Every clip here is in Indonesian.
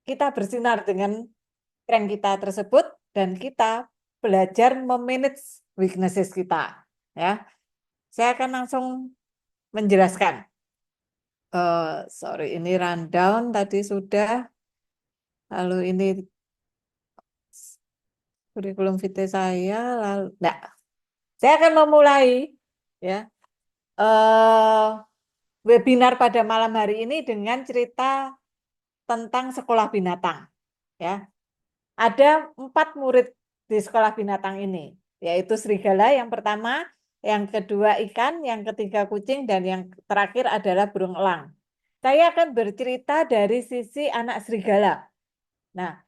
kita bersinar dengan strength kita tersebut dan kita belajar memanage weaknesses kita. Ya, saya akan langsung menjelaskan. Sorry, ini rundown tadi sudah. Lalu ini kurikulum vitae saya. Lalu, nah, saya akan memulai ya webinar pada malam hari ini dengan cerita tentang sekolah binatang. Ya, ada 4 murid di sekolah binatang ini, yaitu serigala yang pertama, yang kedua ikan, yang ketiga kucing, dan yang terakhir adalah burung elang. Saya akan bercerita dari sisi anak serigala. Nah,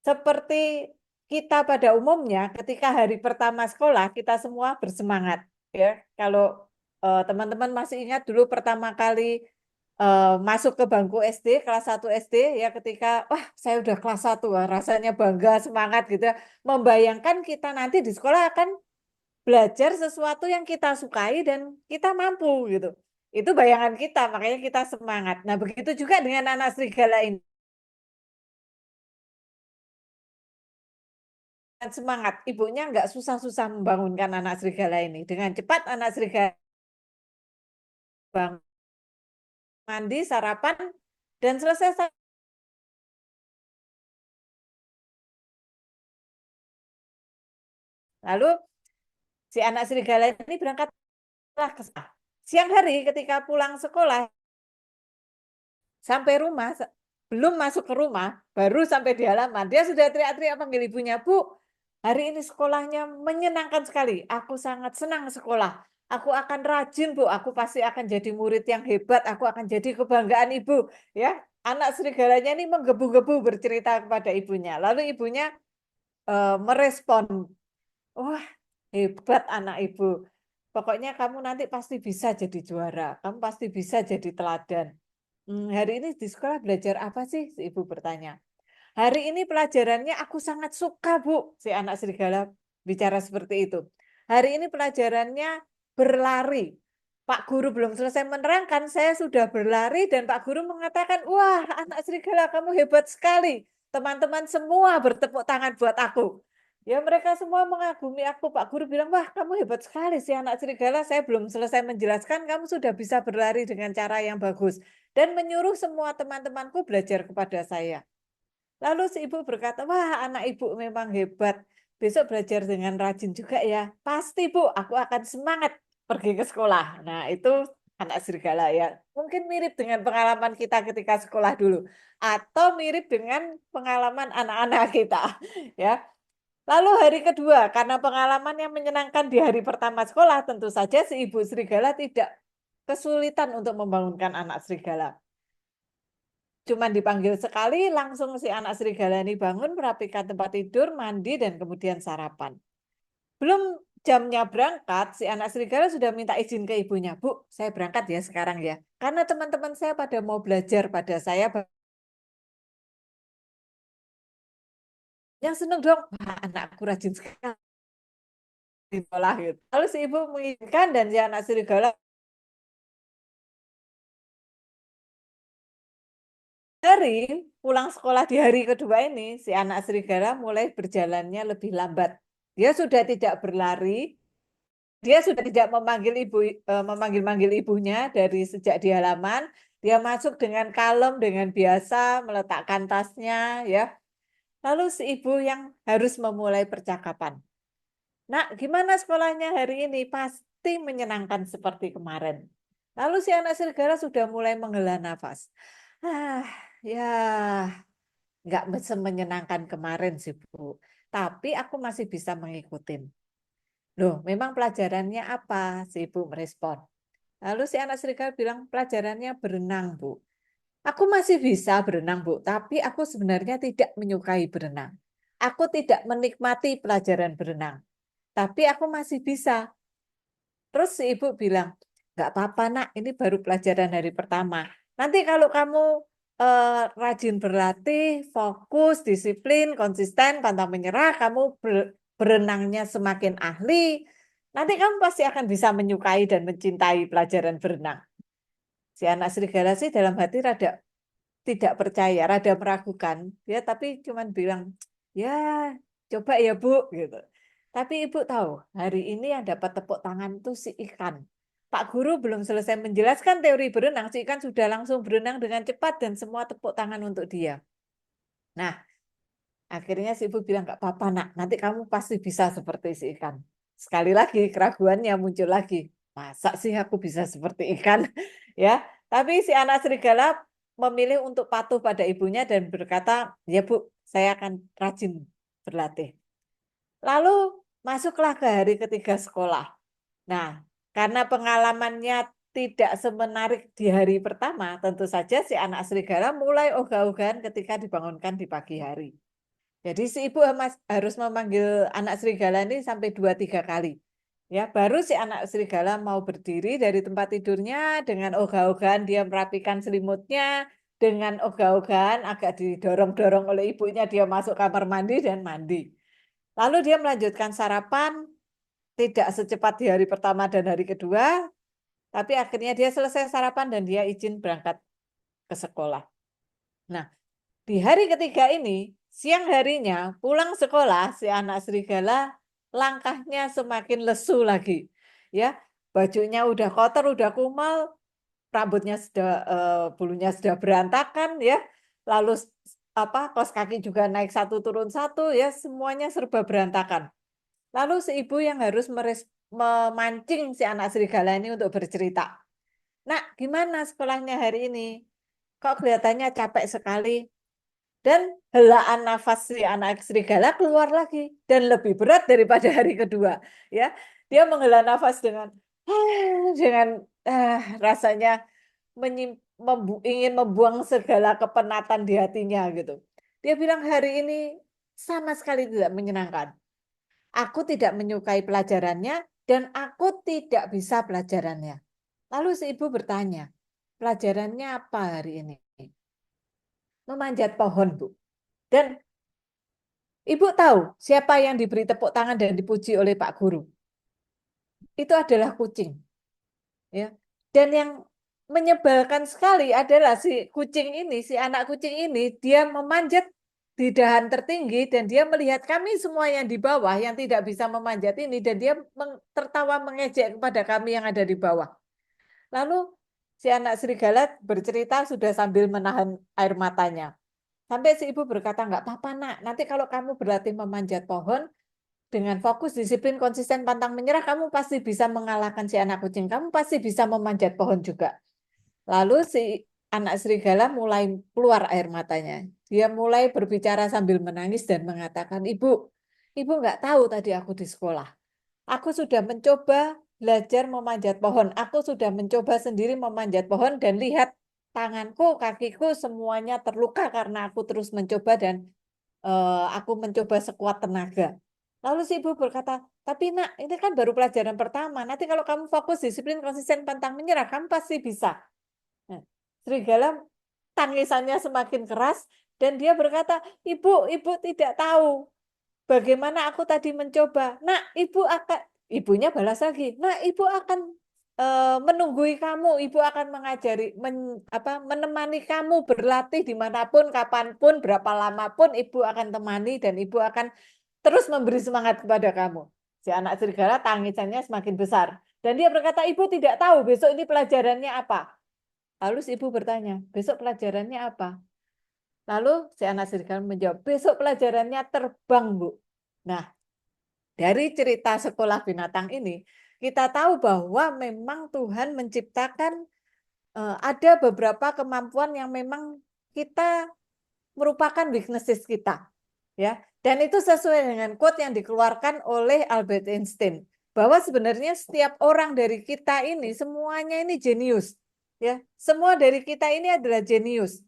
seperti kita pada umumnya, ketika hari pertama sekolah, kita semua bersemangat. Ya, kalau teman-teman masih ingat dulu pertama kali masuk ke bangku SD, kelas 1 SD, ya ketika, wah saya udah kelas 1, wah, rasanya bangga, semangat gitu. Membayangkan kita nanti di sekolah akan belajar sesuatu yang kita sukai dan kita mampu gitu. Itu bayangan kita, makanya kita semangat. Nah, begitu juga dengan anak serigala ini. Semangat, ibunya nggak susah-susah membangunkan anak serigala ini. Dengan cepat anak serigala bangun, mandi, sarapan, dan selesai. Lalu si anak serigala ini berangkatlah ke sekolah. Siang hari ketika pulang sekolah, sampai rumah, belum masuk ke rumah, baru sampai di halaman, dia sudah teriak-teriak panggil ibunya, Bu, hari ini sekolahnya menyenangkan sekali, aku sangat senang sekolah, aku akan rajin Bu, aku pasti akan jadi murid yang hebat, aku akan jadi kebanggaan Ibu. Ya, anak serigalanya ini menggebu-gebu bercerita kepada ibunya, lalu ibunya merespon, wah hebat anak Ibu, pokoknya kamu nanti pasti bisa jadi juara, kamu pasti bisa jadi teladan. Hari ini di sekolah belajar apa sih? Si ibu bertanya. Hari ini pelajarannya aku sangat suka, Bu. Si anak serigala bicara seperti itu. Hari ini pelajarannya berlari. Pak guru belum selesai menerangkan, saya sudah berlari dan Pak guru mengatakan, wah anak serigala kamu hebat sekali. Teman-teman semua bertepuk tangan buat aku. Ya mereka semua mengagumi aku. Pak guru bilang, wah kamu hebat sekali sih anak serigala. Saya belum selesai menjelaskan, kamu sudah bisa berlari dengan cara yang bagus. Dan menyuruh semua teman-temanku belajar kepada saya. Lalu si ibu berkata, wah anak ibu memang hebat. Besok belajar dengan rajin juga ya. Pasti Bu, aku akan semangat pergi ke sekolah. Nah itu anak serigala ya. Mungkin mirip dengan pengalaman kita ketika sekolah dulu. Atau mirip dengan pengalaman anak-anak kita. Ya. Lalu hari kedua, karena pengalaman yang menyenangkan di hari pertama sekolah, tentu saja si ibu serigala tidak kesulitan untuk membangunkan anak serigala. Cuman dipanggil sekali, langsung si anak serigala ini bangun, merapikan tempat tidur, mandi, dan kemudian sarapan. Belum jamnya berangkat, si anak serigala sudah minta izin ke ibunya. Bu, saya berangkat ya sekarang ya. Karena teman-teman saya pada mau belajar pada saya. Yang seneng dong, wah anakku rajin sekali di sekolah gitu. Lalu si ibu mengizinkan dan si anak serigala dari pulang sekolah di hari kedua ini, si anak serigala mulai berjalannya lebih lambat. Dia sudah tidak berlari, dia sudah tidak memanggil-manggil ibunya dari sejak di halaman. Dia masuk dengan kalem, dengan biasa, meletakkan tasnya, ya. Lalu si ibu yang harus memulai percakapan. Nak, gimana sekolahnya hari ini? Pasti menyenangkan seperti kemarin. Lalu si anak serigala sudah mulai menghela nafas. Ah, ya, nggak semenyenangkan kemarin sih, Bu. Tapi aku masih bisa mengikutin. Loh, memang pelajarannya apa? Si ibu merespon. Lalu si anak serigala bilang, pelajarannya berenang, Bu. Aku masih bisa berenang, Bu, tapi aku sebenarnya tidak menyukai berenang. Aku tidak menikmati pelajaran berenang, tapi aku masih bisa. Terus si ibu bilang, nggak apa-apa nak, ini baru pelajaran hari pertama. Nanti kalau kamu rajin berlatih, fokus, disiplin, konsisten, pantang menyerah, kamu berenangnya semakin ahli, nanti kamu pasti akan bisa menyukai dan mencintai pelajaran berenang. Si anak serigala sih dalam hati rada tidak percaya, rada meragukan. Dia tapi cuman bilang, ya coba ya Bu, gitu. Tapi Ibu tahu, hari ini yang dapat tepuk tangan itu si ikan. Pak Guru belum selesai menjelaskan teori berenang, si ikan sudah langsung berenang dengan cepat dan semua tepuk tangan untuk dia. Nah, akhirnya si ibu bilang, nggak apa-apa nak, nanti kamu pasti bisa seperti si ikan. Sekali lagi keraguannya muncul lagi. Masa sih aku bisa seperti ikan? Ya, tapi si anak serigala memilih untuk patuh pada ibunya dan berkata, ya Bu, saya akan rajin berlatih. Lalu masuklah ke hari ketiga sekolah. Nah, karena pengalamannya tidak semenarik di hari pertama, tentu saja si anak serigala mulai ogah-ogahan ketika dibangunkan di pagi hari. Jadi si ibu harus memanggil anak serigala ini sampai 2-3 kali. Ya, baru si anak serigala mau berdiri dari tempat tidurnya dengan ogah-ogahan dia merapikan selimutnya, dengan ogah-ogahan agak didorong-dorong oleh ibunya dia masuk kamar mandi dan mandi. Lalu dia melanjutkan sarapan, tidak secepat di hari pertama dan hari kedua, tapi akhirnya dia selesai sarapan dan dia izin berangkat ke sekolah. Nah, di hari ketiga ini, siang harinya pulang sekolah, si anak serigala langkahnya semakin lesu lagi. Ya, bajunya udah kotor, udah kumal, rambutnya sudah bulunya sudah berantakan ya. Lalu kaos kaki juga naik satu turun satu ya, semuanya serba berantakan. Lalu si ibu yang harus memancing si anak serigala ini untuk bercerita. Nak, gimana sekolahnya hari ini? Kok kelihatannya capek sekali? Dan helaan nafas si anak serigala keluar lagi dan lebih berat daripada hari kedua. Ya, dia menghela nafas dengan rasanya ingin membuang segala kepenatan di hatinya gitu. Dia bilang hari ini sama sekali tidak menyenangkan. Aku tidak menyukai pelajarannya dan aku tidak bisa pelajarannya. Lalu si ibu bertanya, pelajarannya apa hari ini? Memanjat pohon, Bu. Dan Ibu tahu siapa yang diberi tepuk tangan dan dipuji oleh Pak Guru? Itu adalah kucing. Ya. Dan yang menyebalkan sekali adalah si kucing ini, si anak kucing ini, dia memanjat di dahan tertinggi dan dia melihat kami semua yang di bawah yang tidak bisa memanjat ini dan dia tertawa mengejek kepada kami yang ada di bawah. Lalu si anak serigala bercerita sudah sambil menahan air matanya. Sampai si ibu berkata, nggak apa-apa nak, nanti kalau kamu berlatih memanjat pohon, dengan fokus, disiplin, konsisten, pantang menyerah, kamu pasti bisa mengalahkan si anak kucing. Kamu pasti bisa memanjat pohon juga. Lalu si anak serigala mulai keluar air matanya. Dia mulai berbicara sambil menangis dan mengatakan, Ibu nggak tahu tadi aku di sekolah. Aku sudah mencoba belajar memanjat pohon. Aku sudah mencoba sendiri memanjat pohon dan lihat tanganku, kakiku semuanya terluka karena aku terus mencoba dan aku mencoba sekuat tenaga. Lalu si ibu berkata, tapi nak, ini kan baru pelajaran pertama. Nanti kalau kamu fokus, disiplin, konsisten, pantang menyerah, kamu pasti bisa. Nah, serigala tangisannya semakin keras dan dia berkata, ibu tidak tahu bagaimana aku tadi mencoba. Nah, ibunya balas lagi. Nah, ibu akan menunggui kamu, ibu akan mengajari, menemani kamu berlatih dimanapun, kapanpun, berapa lama pun ibu akan temani dan ibu akan terus memberi semangat kepada kamu. Si anak serigala tangisannya semakin besar. Dan dia berkata, ibu tidak tahu besok ini pelajarannya apa. Lalu si ibu bertanya, besok pelajarannya apa? Lalu si anak serigala menjawab, besok pelajarannya terbang, Bu. Nah, dari cerita sekolah binatang ini, kita tahu bahwa memang Tuhan menciptakan ada beberapa kemampuan yang memang kita merupakan weaknesses kita. Ya, dan itu sesuai dengan quote yang dikeluarkan oleh Albert Einstein bahwa sebenarnya setiap orang dari kita ini semuanya ini jenius. Ya, semua dari kita ini adalah jenius.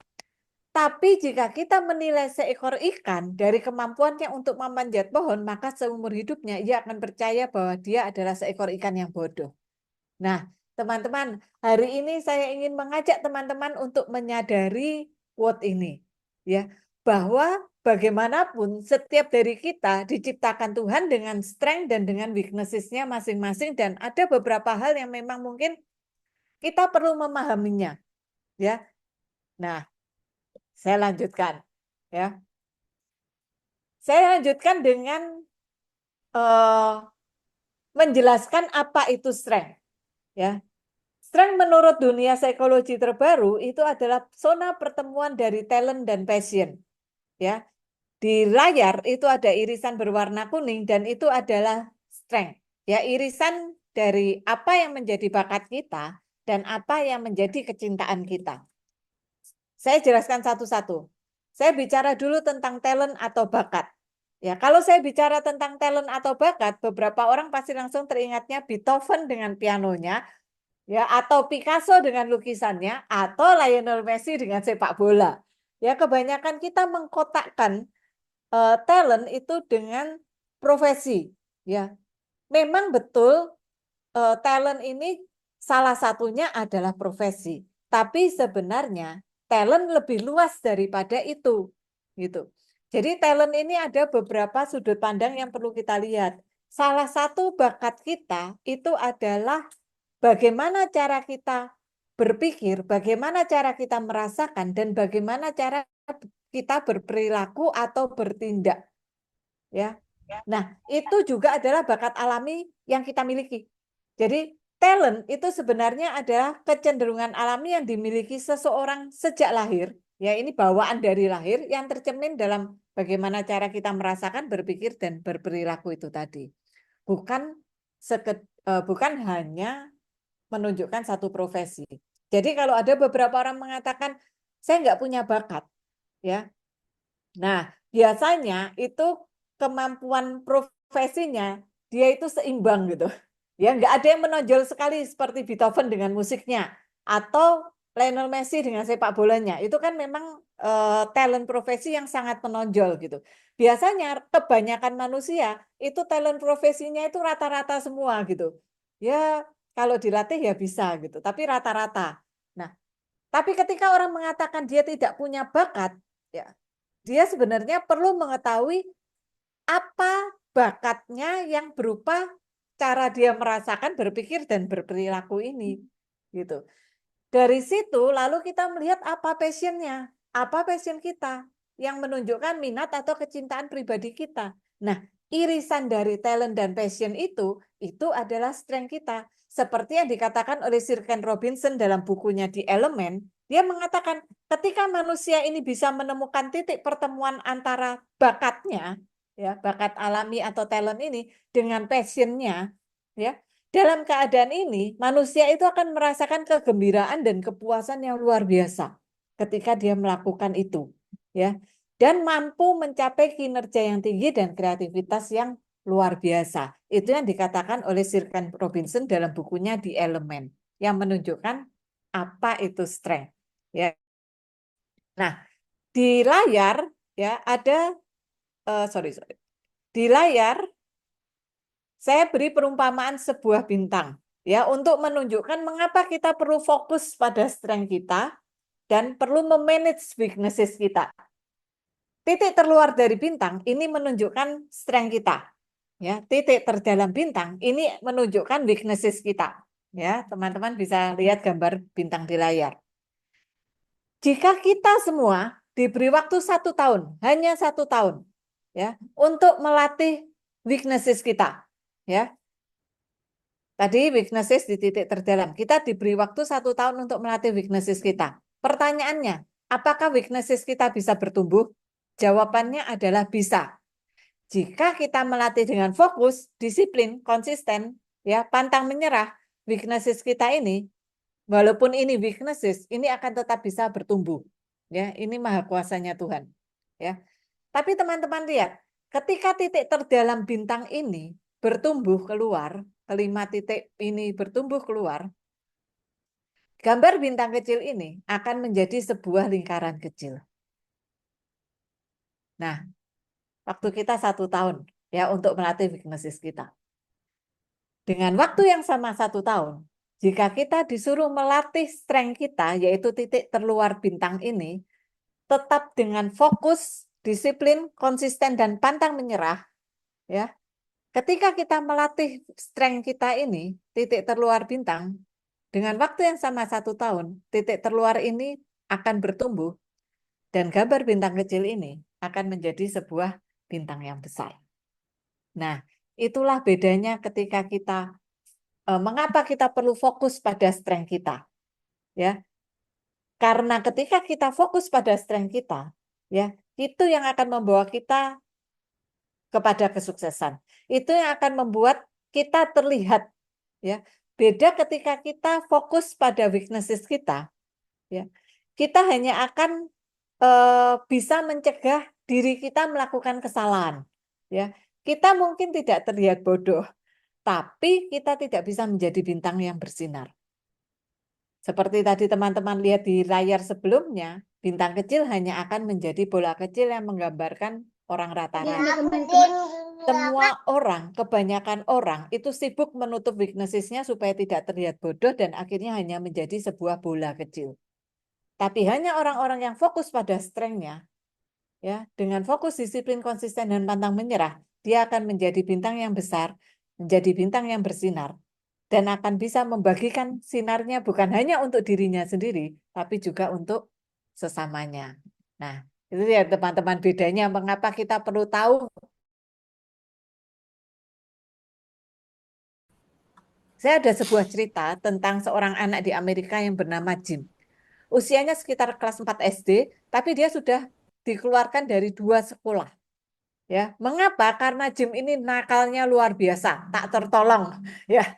Tapi jika kita menilai seekor ikan dari kemampuannya untuk memanjat pohon, maka seumur hidupnya ia akan percaya bahwa dia adalah seekor ikan yang bodoh. Nah, teman-teman, hari ini saya ingin mengajak teman-teman untuk menyadari quote ini, ya, bahwa bagaimanapun setiap dari kita diciptakan Tuhan dengan strength dan dengan weaknesses-nya masing-masing dan ada beberapa hal yang memang mungkin kita perlu memahaminya, ya. Nah, Saya lanjutkan, ya. Saya lanjutkan dengan menjelaskan apa itu strength, ya. Strength menurut dunia psikologi terbaru itu adalah zona pertemuan dari talent dan passion, ya. Di layar itu ada irisan berwarna kuning dan itu adalah strength, ya, irisan dari apa yang menjadi bakat kita dan apa yang menjadi kecintaan kita. Saya jelaskan satu-satu. Saya bicara dulu tentang talent atau bakat. Ya, kalau saya bicara tentang talent atau bakat, beberapa orang pasti langsung teringatnya Beethoven dengan pianonya, ya, atau Picasso dengan lukisannya, atau Lionel Messi dengan sepak bola. Ya, kebanyakan kita mengkotakkan talent itu dengan profesi. Ya, memang betul talent ini salah satunya adalah profesi. Tapi sebenarnya talent lebih luas daripada itu, gitu. Jadi talent ini ada beberapa sudut pandang yang perlu kita lihat. Salah satu bakat kita itu adalah bagaimana cara kita berpikir, bagaimana cara kita merasakan, dan bagaimana cara kita berperilaku atau bertindak. Ya. Nah, itu juga adalah bakat alami yang kita miliki. Jadi, talent itu sebenarnya adalah kecenderungan alami yang dimiliki seseorang sejak lahir. Ya, ini bawaan dari lahir yang tercermin dalam bagaimana cara kita merasakan, berpikir, dan berperilaku itu tadi. Bukan hanya menunjukkan satu profesi. Jadi kalau ada beberapa orang mengatakan saya nggak punya bakat, ya. Nah, biasanya itu kemampuan profesinya dia itu seimbang gitu. Ya, nggak ada yang menonjol sekali seperti Beethoven dengan musiknya atau Lionel Messi dengan sepak bolanya. Itu kan memang talent profesi yang sangat menonjol gitu. Biasanya kebanyakan manusia itu talent profesinya itu rata-rata semua gitu. Ya, kalau dilatih ya bisa gitu, tapi rata-rata. Nah, tapi ketika orang mengatakan dia tidak punya bakat, ya, dia sebenarnya perlu mengetahui apa bakatnya yang berupa cara dia merasakan, berpikir, dan berperilaku ini. Gitu. Dari situ lalu kita melihat apa passion-nya, apa passion kita yang menunjukkan minat atau kecintaan pribadi kita. Nah, irisan dari talent dan passion itu adalah strength kita. Seperti yang dikatakan oleh Sir Ken Robinson dalam bukunya The Element, dia mengatakan ketika manusia ini bisa menemukan titik pertemuan antara bakatnya, ya, bakat alami atau talent ini dengan passion-nya, ya, dalam keadaan ini, manusia itu akan merasakan kegembiraan dan kepuasan yang luar biasa ketika dia melakukan itu, ya, dan mampu mencapai kinerja yang tinggi dan kreativitas yang luar biasa. Itu yang dikatakan oleh Sir Ken Robinson dalam bukunya The Element, yang menunjukkan apa itu strength. Ya. Nah, di layar ya ada di layar saya beri perumpamaan sebuah bintang ya untuk menunjukkan mengapa kita perlu fokus pada strength kita dan perlu memanage weaknesses kita. Titik terluar dari bintang ini menunjukkan strength kita. Ya, titik terdalam bintang ini menunjukkan weaknesses kita. Ya, teman-teman bisa lihat gambar bintang di layar. Jika kita semua diberi waktu 1 tahun, hanya 1 tahun, ya, untuk melatih weaknesses kita, ya. Tadi weaknesses di titik terdalam. Kita diberi waktu 1 tahun untuk melatih weaknesses kita. Pertanyaannya, apakah weaknesses kita bisa bertumbuh? Jawabannya adalah bisa. Jika kita melatih dengan fokus, disiplin, konsisten, ya, pantang menyerah, weaknesses kita ini, walaupun ini weaknesses, ini akan tetap bisa bertumbuh. Ya, ini maha kuasanya Tuhan. Ya. Tapi teman-teman lihat, ketika titik terdalam bintang ini bertumbuh keluar, kelima titik ini bertumbuh keluar, gambar bintang kecil ini akan menjadi sebuah lingkaran kecil. Nah, waktu kita 1 tahun ya untuk melatih weaknesses kita. Dengan waktu yang sama 1 tahun, jika kita disuruh melatih strength kita, yaitu titik terluar bintang ini, tetap dengan fokus, disiplin, konsisten, dan pantang menyerah, ya. Ketika kita melatih strength kita ini, titik terluar bintang, dengan waktu yang sama 1 tahun, titik terluar ini akan bertumbuh. Dan gambar bintang kecil ini akan menjadi sebuah bintang yang besar. Nah, itulah bedanya ketika kita mengapa kita perlu fokus pada strength kita. Ya. Karena ketika kita fokus pada strength kita, ya, itu yang akan membawa kita kepada kesuksesan. Itu yang akan membuat kita terlihat, ya. Beda ketika kita fokus pada weaknesses kita, ya. Kita hanya akan bisa mencegah diri kita melakukan kesalahan, ya. Kita mungkin tidak terlihat bodoh, tapi kita tidak bisa menjadi bintang yang bersinar. Seperti tadi teman-teman lihat di layar sebelumnya, bintang kecil hanya akan menjadi bola kecil yang menggambarkan orang rata-rata. Semua orang, kebanyakan orang itu sibuk menutup weaknesses-nya supaya tidak terlihat bodoh dan akhirnya hanya menjadi sebuah bola kecil. Tapi hanya orang-orang yang fokus pada strength-nya, ya, dengan fokus, disiplin, konsisten, dan pantang menyerah, dia akan menjadi bintang yang besar, menjadi bintang yang bersinar, dan akan bisa membagikan sinarnya bukan hanya untuk dirinya sendiri, tapi juga untuk sesamanya. Nah, itu ya teman-teman bedanya mengapa kita perlu tahu. Saya ada sebuah cerita tentang seorang anak di Amerika yang bernama Jim. Usianya sekitar kelas 4 SD, tapi dia sudah dikeluarkan dari 2 sekolah. Ya, mengapa? Karena Jim ini nakalnya luar biasa, tak tertolong. Ya,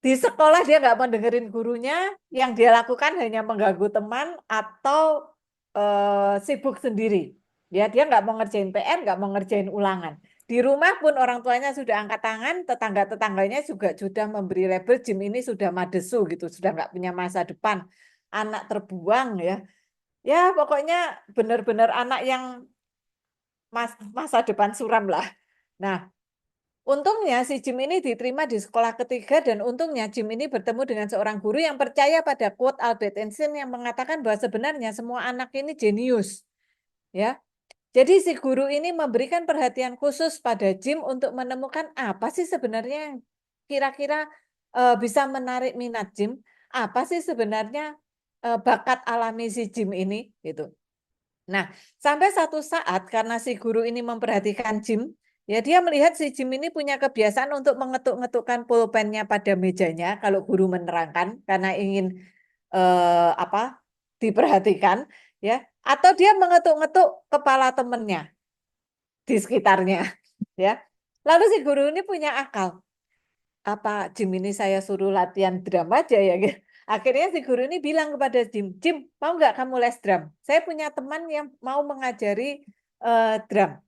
di sekolah dia nggak mau dengerin gurunya, yang dia lakukan hanya mengganggu teman atau sibuk sendiri. Ya, dia nggak mau ngerjain PR, nggak mau ngerjain ulangan. Di rumah pun orang tuanya sudah angkat tangan, tetangga-tetangganya juga sudah memberi label Jim ini sudah madesu gitu, sudah nggak punya masa depan, anak terbuang ya. Ya, pokoknya benar-benar anak yang masa depan suram lah. Nah, untungnya si Jim ini diterima di sekolah ketiga dan untungnya Jim ini bertemu dengan seorang guru yang percaya pada quote Albert Einstein yang mengatakan bahwa sebenarnya semua anak ini jenius. Ya. Jadi si guru ini memberikan perhatian khusus pada Jim untuk menemukan apa sih sebenarnya yang kira-kira bisa menarik minat Jim, apa sih sebenarnya bakat alami si Jim ini gitu. Nah, sampai satu saat karena si guru ini memperhatikan Jim, ya dia melihat si Jim ini punya kebiasaan untuk mengetuk-ngetukkan pulpennya pada mejanya kalau guru menerangkan karena ingin diperhatikan, ya, atau dia mengetuk-ngetuk kepala temennya di sekitarnya, ya. Lalu si guru ini punya akal, apa Jim ini saya suruh latihan drum aja ya, gitu. Akhirnya si guru ini bilang kepada Jim, Jim mau nggak kamu les drum? Saya punya teman yang mau mengajari drum.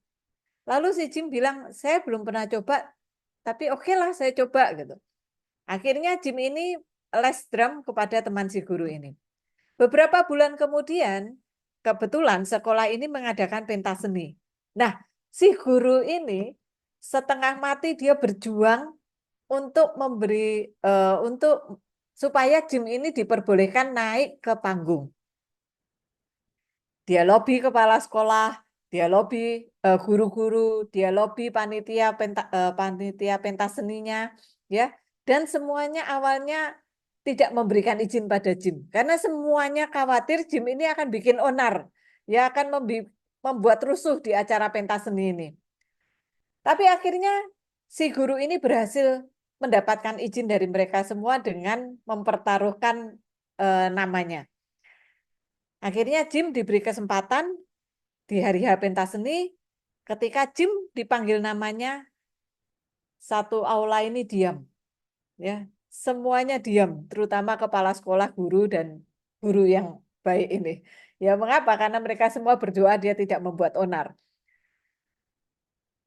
Lalu si Jim bilang, saya belum pernah coba, tapi oke lah saya coba gitu. Akhirnya Jim ini les drum kepada teman si guru ini. Beberapa bulan kemudian, kebetulan sekolah ini mengadakan pentas seni. Nah, si guru ini setengah mati dia berjuang untuk memberi untuk supaya Jim ini diperbolehkan naik ke panggung. Dia lobby kepala sekolah, dia lobby guru-guru, dia lobby panitia pentas seninya, ya. Dan semuanya awalnya tidak memberikan izin pada Jim karena semuanya khawatir Jim ini akan bikin onar, ya akan membuat rusuh di acara pentas seni ini. Tapi akhirnya si guru ini berhasil mendapatkan izin dari mereka semua dengan mempertaruhkan namanya. Akhirnya Jim diberi kesempatan di hari H pentas seni, ketika Jim dipanggil namanya, satu aula ini diam. Ya, semuanya diam, terutama kepala sekolah, guru, dan guru yang baik ini. Ya, mengapa? Karena mereka semua berdoa dia tidak membuat onar.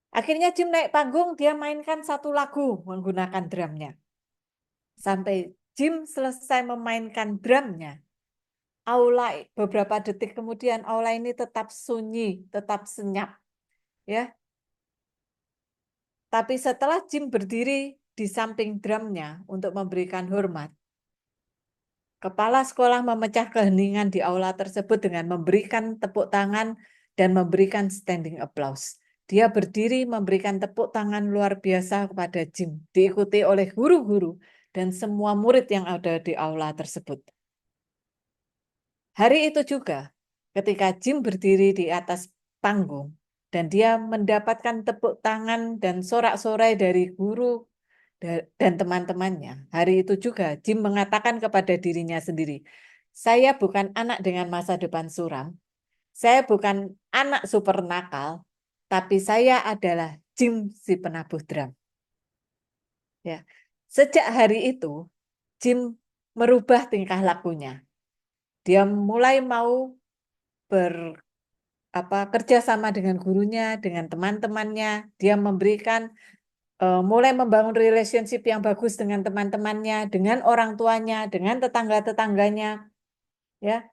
Akhirnya Jim naik panggung, dia mainkan satu lagu menggunakan drumnya. Sampai Jim selesai memainkan drumnya, aula beberapa detik kemudian aula ini tetap sunyi, tetap senyap. Ya. Tapi setelah Jim berdiri di samping drumnya untuk memberikan hormat, kepala sekolah memecah keheningan di aula tersebut dengan memberikan tepuk tangan dan memberikan standing applause. Dia berdiri memberikan tepuk tangan luar biasa kepada Jim, diikuti oleh guru-guru dan semua murid yang ada di aula tersebut. Hari itu juga, ketika Jim berdiri di atas panggung dan dia mendapatkan tepuk tangan dan sorak-sorai dari guru dan teman-temannya. Hari itu juga Jim mengatakan kepada dirinya sendiri, saya bukan anak dengan masa depan suram, saya bukan anak super nakal, tapi saya adalah Jim si penabuh drum. Ya. Sejak hari itu, Jim merubah tingkah lakunya. Dia mulai mau kerja sama dengan gurunya, dengan teman-temannya. Dia mulai membangun relationship yang bagus dengan teman-temannya, dengan orang tuanya, dengan tetangga-tetangganya. Ya,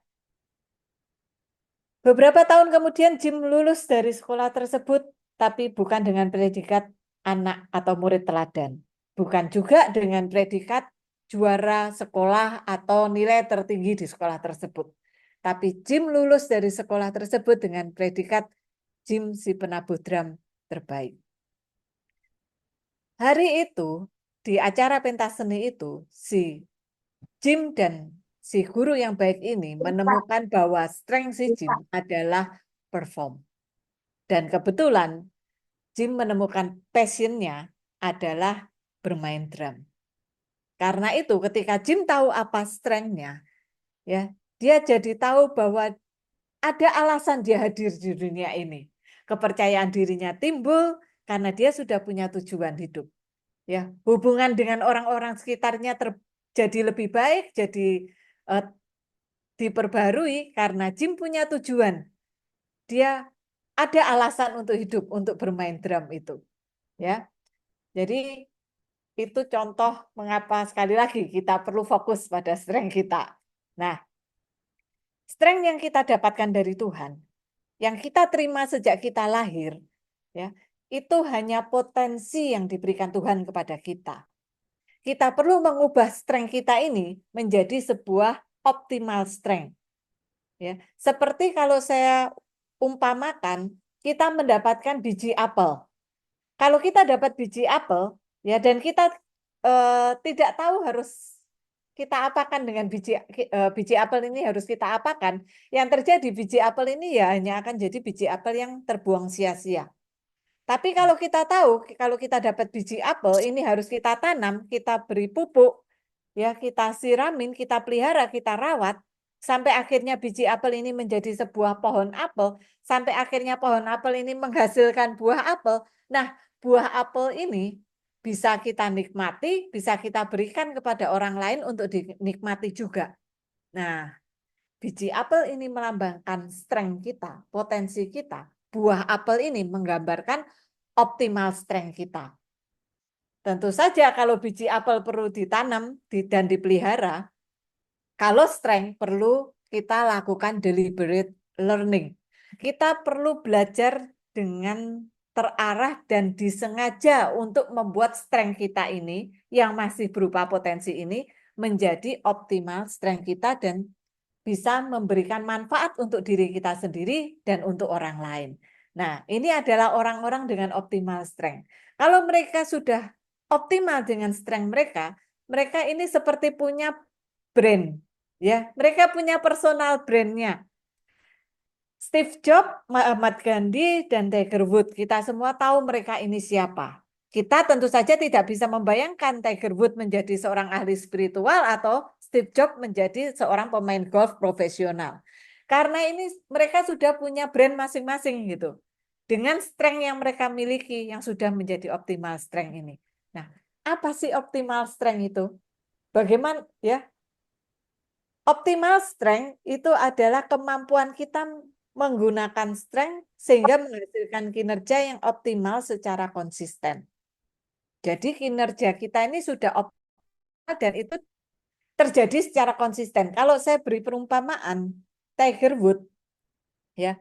beberapa tahun kemudian Jim lulus dari sekolah tersebut, tapi bukan dengan predikat anak atau murid teladan. Bukan juga dengan predikat juara sekolah atau nilai tertinggi di sekolah tersebut. Tapi Jim lulus dari sekolah tersebut dengan predikat Jim si penabuh drum terbaik. Hari itu, di acara pentas seni itu, si Jim dan si guru yang baik ini menemukan bahwa strength si Jim adalah perform. Dan kebetulan Jim menemukan passionnya adalah bermain drum. Karena itu ketika Jim tahu apa strength-nya, ya, dia jadi tahu bahwa ada alasan dia hadir di dunia ini. Kepercayaan dirinya timbul karena dia sudah punya tujuan hidup. Ya, hubungan dengan orang-orang sekitarnya jadi lebih baik, jadi diperbarui karena Jim punya tujuan. Dia ada alasan untuk hidup, untuk bermain drum itu. Ya, jadi itu contoh mengapa sekali lagi kita perlu fokus pada strength kita. Nah, strength yang kita dapatkan dari Tuhan, yang kita terima sejak kita lahir, ya, itu hanya potensi yang diberikan Tuhan kepada kita. Kita perlu mengubah strength kita ini menjadi sebuah optimal strength. Ya, seperti kalau saya umpamakan, kita mendapatkan biji apel. Kalau kita dapat biji apel, ya, dan kita tidak tahu harus kita apakan dengan biji apel ini harus kita apakan, yang terjadi biji apel ini ya hanya akan jadi biji apel yang terbuang sia-sia. Tapi kalau kita tahu, kalau kita dapat biji apel, ini harus kita tanam, kita beri pupuk, ya kita siramin, kita pelihara, kita rawat, sampai akhirnya biji apel ini menjadi sebuah pohon apel, sampai akhirnya pohon apel ini menghasilkan buah apel. Nah, buah apel ini bisa kita nikmati, bisa kita berikan kepada orang lain untuk dinikmati juga. Nah, biji apel ini melambangkan strength kita, potensi kita. Buah apel ini menggambarkan optimal strength kita. Tentu saja kalau biji apel perlu ditanam dan dipelihara, kalau strength perlu kita lakukan deliberate learning. Kita perlu belajar dengan terarah dan disengaja untuk membuat strength kita ini yang masih berupa potensi ini menjadi optimal strength kita dan bisa memberikan manfaat untuk diri kita sendiri dan untuk orang lain. Nah, ini adalah orang-orang dengan optimal strength. Kalau mereka sudah optimal dengan strength mereka, mereka ini seperti punya brand, ya. Mereka punya personal brandnya. Steve Jobs, Mahatma Gandhi, dan Tiger Woods, kita semua tahu mereka ini siapa. Kita tentu saja tidak bisa membayangkan Tiger Woods menjadi seorang ahli spiritual atau Steve Jobs menjadi seorang pemain golf profesional. Karena ini mereka sudah punya brand masing-masing gitu. Dengan strength yang mereka miliki yang sudah menjadi optimal strength ini. Nah, apa sih optimal strength itu? Bagaimana ya? Optimal strength itu adalah kemampuan kita menggunakan strength sehingga menghasilkan kinerja yang optimal secara konsisten. Jadi kinerja kita ini sudah optimal dan itu terjadi secara konsisten. Kalau saya beri perumpamaan Tiger Woods, ya,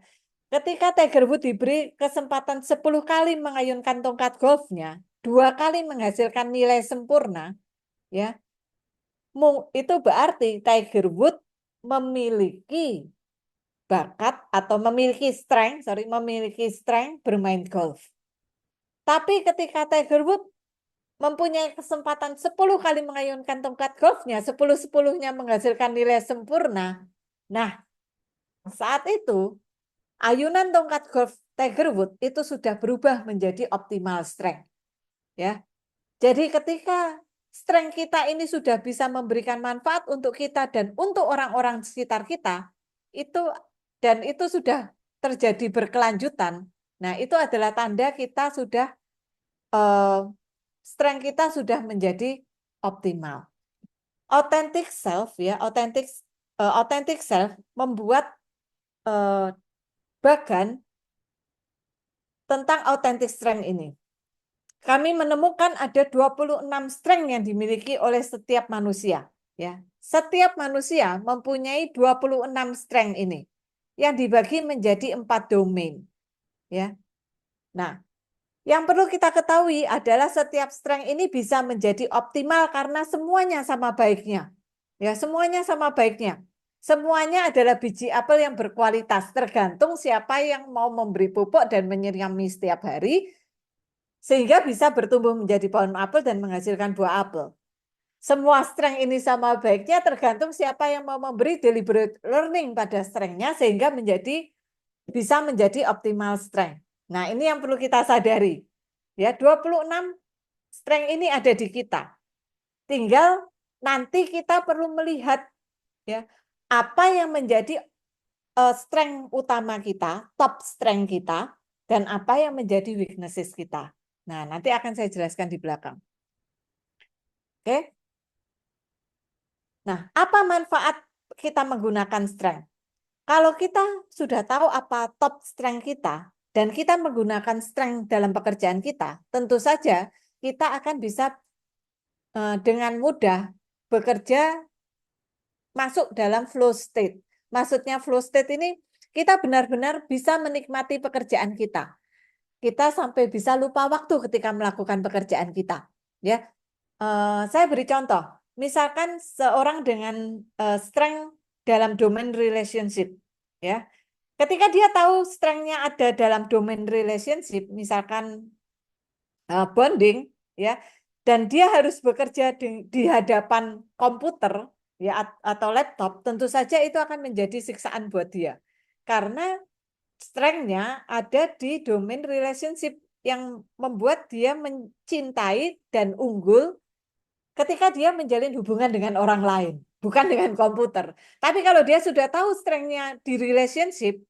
ketika Tiger Woods diberi kesempatan 10 kali mengayunkan tongkat golfnya, 2 kali menghasilkan nilai sempurna, ya, itu berarti Tiger Woods memiliki bakat atau memiliki strength bermain golf. Tapi ketika Tiger Woods mempunyai kesempatan 10 kali mengayunkan tongkat golfnya, 10-10-nya menghasilkan nilai sempurna. Nah, saat itu ayunan tongkat golf Tiger Woods itu sudah berubah menjadi optimal strength. Ya. Jadi ketika strength kita ini sudah bisa memberikan manfaat untuk kita dan untuk orang-orang sekitar kita, itu sudah terjadi berkelanjutan. Nah, itu adalah tanda kita sudah strength kita sudah menjadi optimal. Authentic self ya, authentic self membuat bagan tentang authentic strength ini. Kami menemukan ada 26 strength yang dimiliki oleh setiap manusia. Ya, setiap manusia mempunyai 26 strength ini yang dibagi menjadi 4 domain. Ya, nah, yang perlu kita ketahui adalah setiap strength ini bisa menjadi optimal karena semuanya sama baiknya. Ya, semuanya sama baiknya. Semuanya adalah biji apel yang berkualitas, tergantung siapa yang mau memberi pupuk dan menyirami setiap hari, sehingga bisa bertumbuh menjadi pohon apel dan menghasilkan buah apel. Semua strength ini sama baiknya tergantung siapa yang mau memberi deliberate learning pada strength-nya sehingga bisa menjadi optimal strength. Nah, ini yang perlu kita sadari. Ya, 26 strength ini ada di kita. Tinggal nanti kita perlu melihat ya, apa yang menjadi strength utama kita, top strength kita, dan apa yang menjadi weaknesses kita. Nah, nanti akan saya jelaskan di belakang. Oke. Nah, apa manfaat kita menggunakan strength? Kalau kita sudah tahu apa top strength kita, dan kita menggunakan strength dalam pekerjaan kita, tentu saja kita akan bisa dengan mudah bekerja masuk dalam flow state. Maksudnya flow state ini kita benar-benar bisa menikmati pekerjaan kita. Kita sampai bisa lupa waktu ketika melakukan pekerjaan kita. Ya, saya beri contoh. Misalkan seorang dengan strength dalam domain relationship, ya. Ketika dia tahu strength-nya ada dalam domain relationship, misalkan bonding, ya, dan dia harus bekerja di hadapan komputer, ya, atau laptop, tentu saja itu akan menjadi siksaan buat dia. Karena strength-nya ada di domain relationship yang membuat dia mencintai dan unggul ketika dia menjalin hubungan dengan orang lain, bukan dengan komputer. Tapi kalau dia sudah tahu strength-nya di relationship,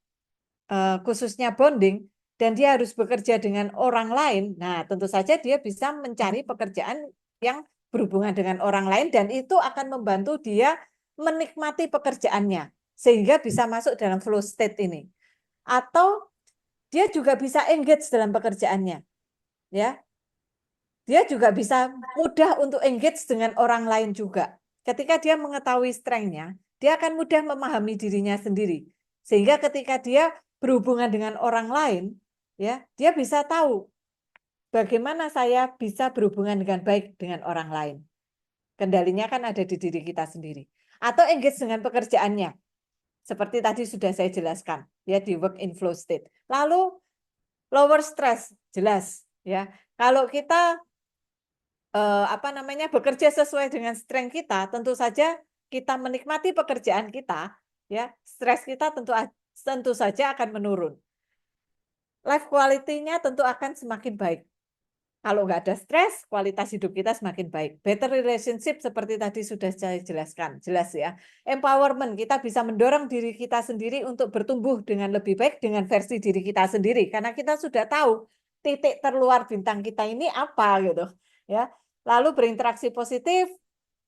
khususnya bonding, dan dia harus bekerja dengan orang lain, nah tentu saja dia bisa mencari pekerjaan yang berhubungan dengan orang lain dan itu akan membantu dia menikmati pekerjaannya sehingga bisa masuk dalam flow state ini. Atau dia juga bisa engage dalam pekerjaannya. Ya. Dia juga bisa mudah untuk engage dengan orang lain juga. Ketika dia mengetahui strength-nya, dia akan mudah memahami dirinya sendiri. Sehingga ketika dia berhubungan dengan orang lain, ya, dia bisa tahu bagaimana saya bisa berhubungan dengan baik dengan orang lain. Kendalinya kan ada di diri kita sendiri. Atau engage dengan pekerjaannya. Seperti tadi sudah saya jelaskan, ya, di work in flow state. Lalu lower stress, jelas, ya. Kalau kita bekerja sesuai dengan strength kita, tentu saja kita menikmati pekerjaan kita, ya, stres kita tentu saja akan menurun. Life quality-nya tentu akan semakin baik. Kalau nggak ada stres, kualitas hidup kita semakin baik. Better relationship seperti tadi sudah saya jelaskan, jelas ya. Empowerment, kita bisa mendorong diri kita sendiri untuk bertumbuh dengan lebih baik dengan versi diri kita sendiri. Karena kita sudah tahu titik terluar bintang kita ini apa gitu. Ya. Lalu berinteraksi positif,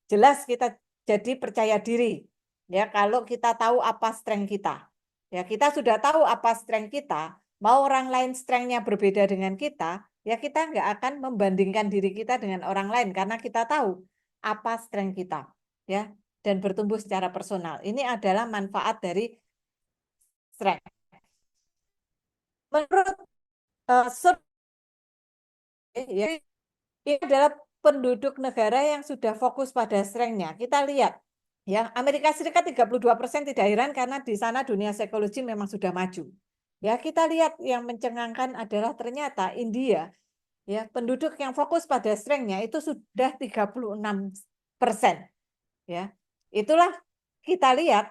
jelas kita jadi percaya diri. Ya, kalau kita tahu apa strength kita. Ya, kita sudah tahu apa strength kita, mau orang lain strength-nya berbeda dengan kita, ya kita nggak akan membandingkan diri kita dengan orang lain karena kita tahu apa strength kita, ya, dan bertumbuh secara personal. Ini adalah manfaat dari strength. Menurut ya, ini adalah penduduk negara yang sudah fokus pada strength-nya. Kita lihat, ya, Amerika Serikat 32%, tidak heran karena di sana dunia psikologi memang sudah maju. Ya, kita lihat yang mencengangkan adalah ternyata India, ya, penduduk yang fokus pada strength-nya itu sudah 36%. Ya. Itulah kita lihat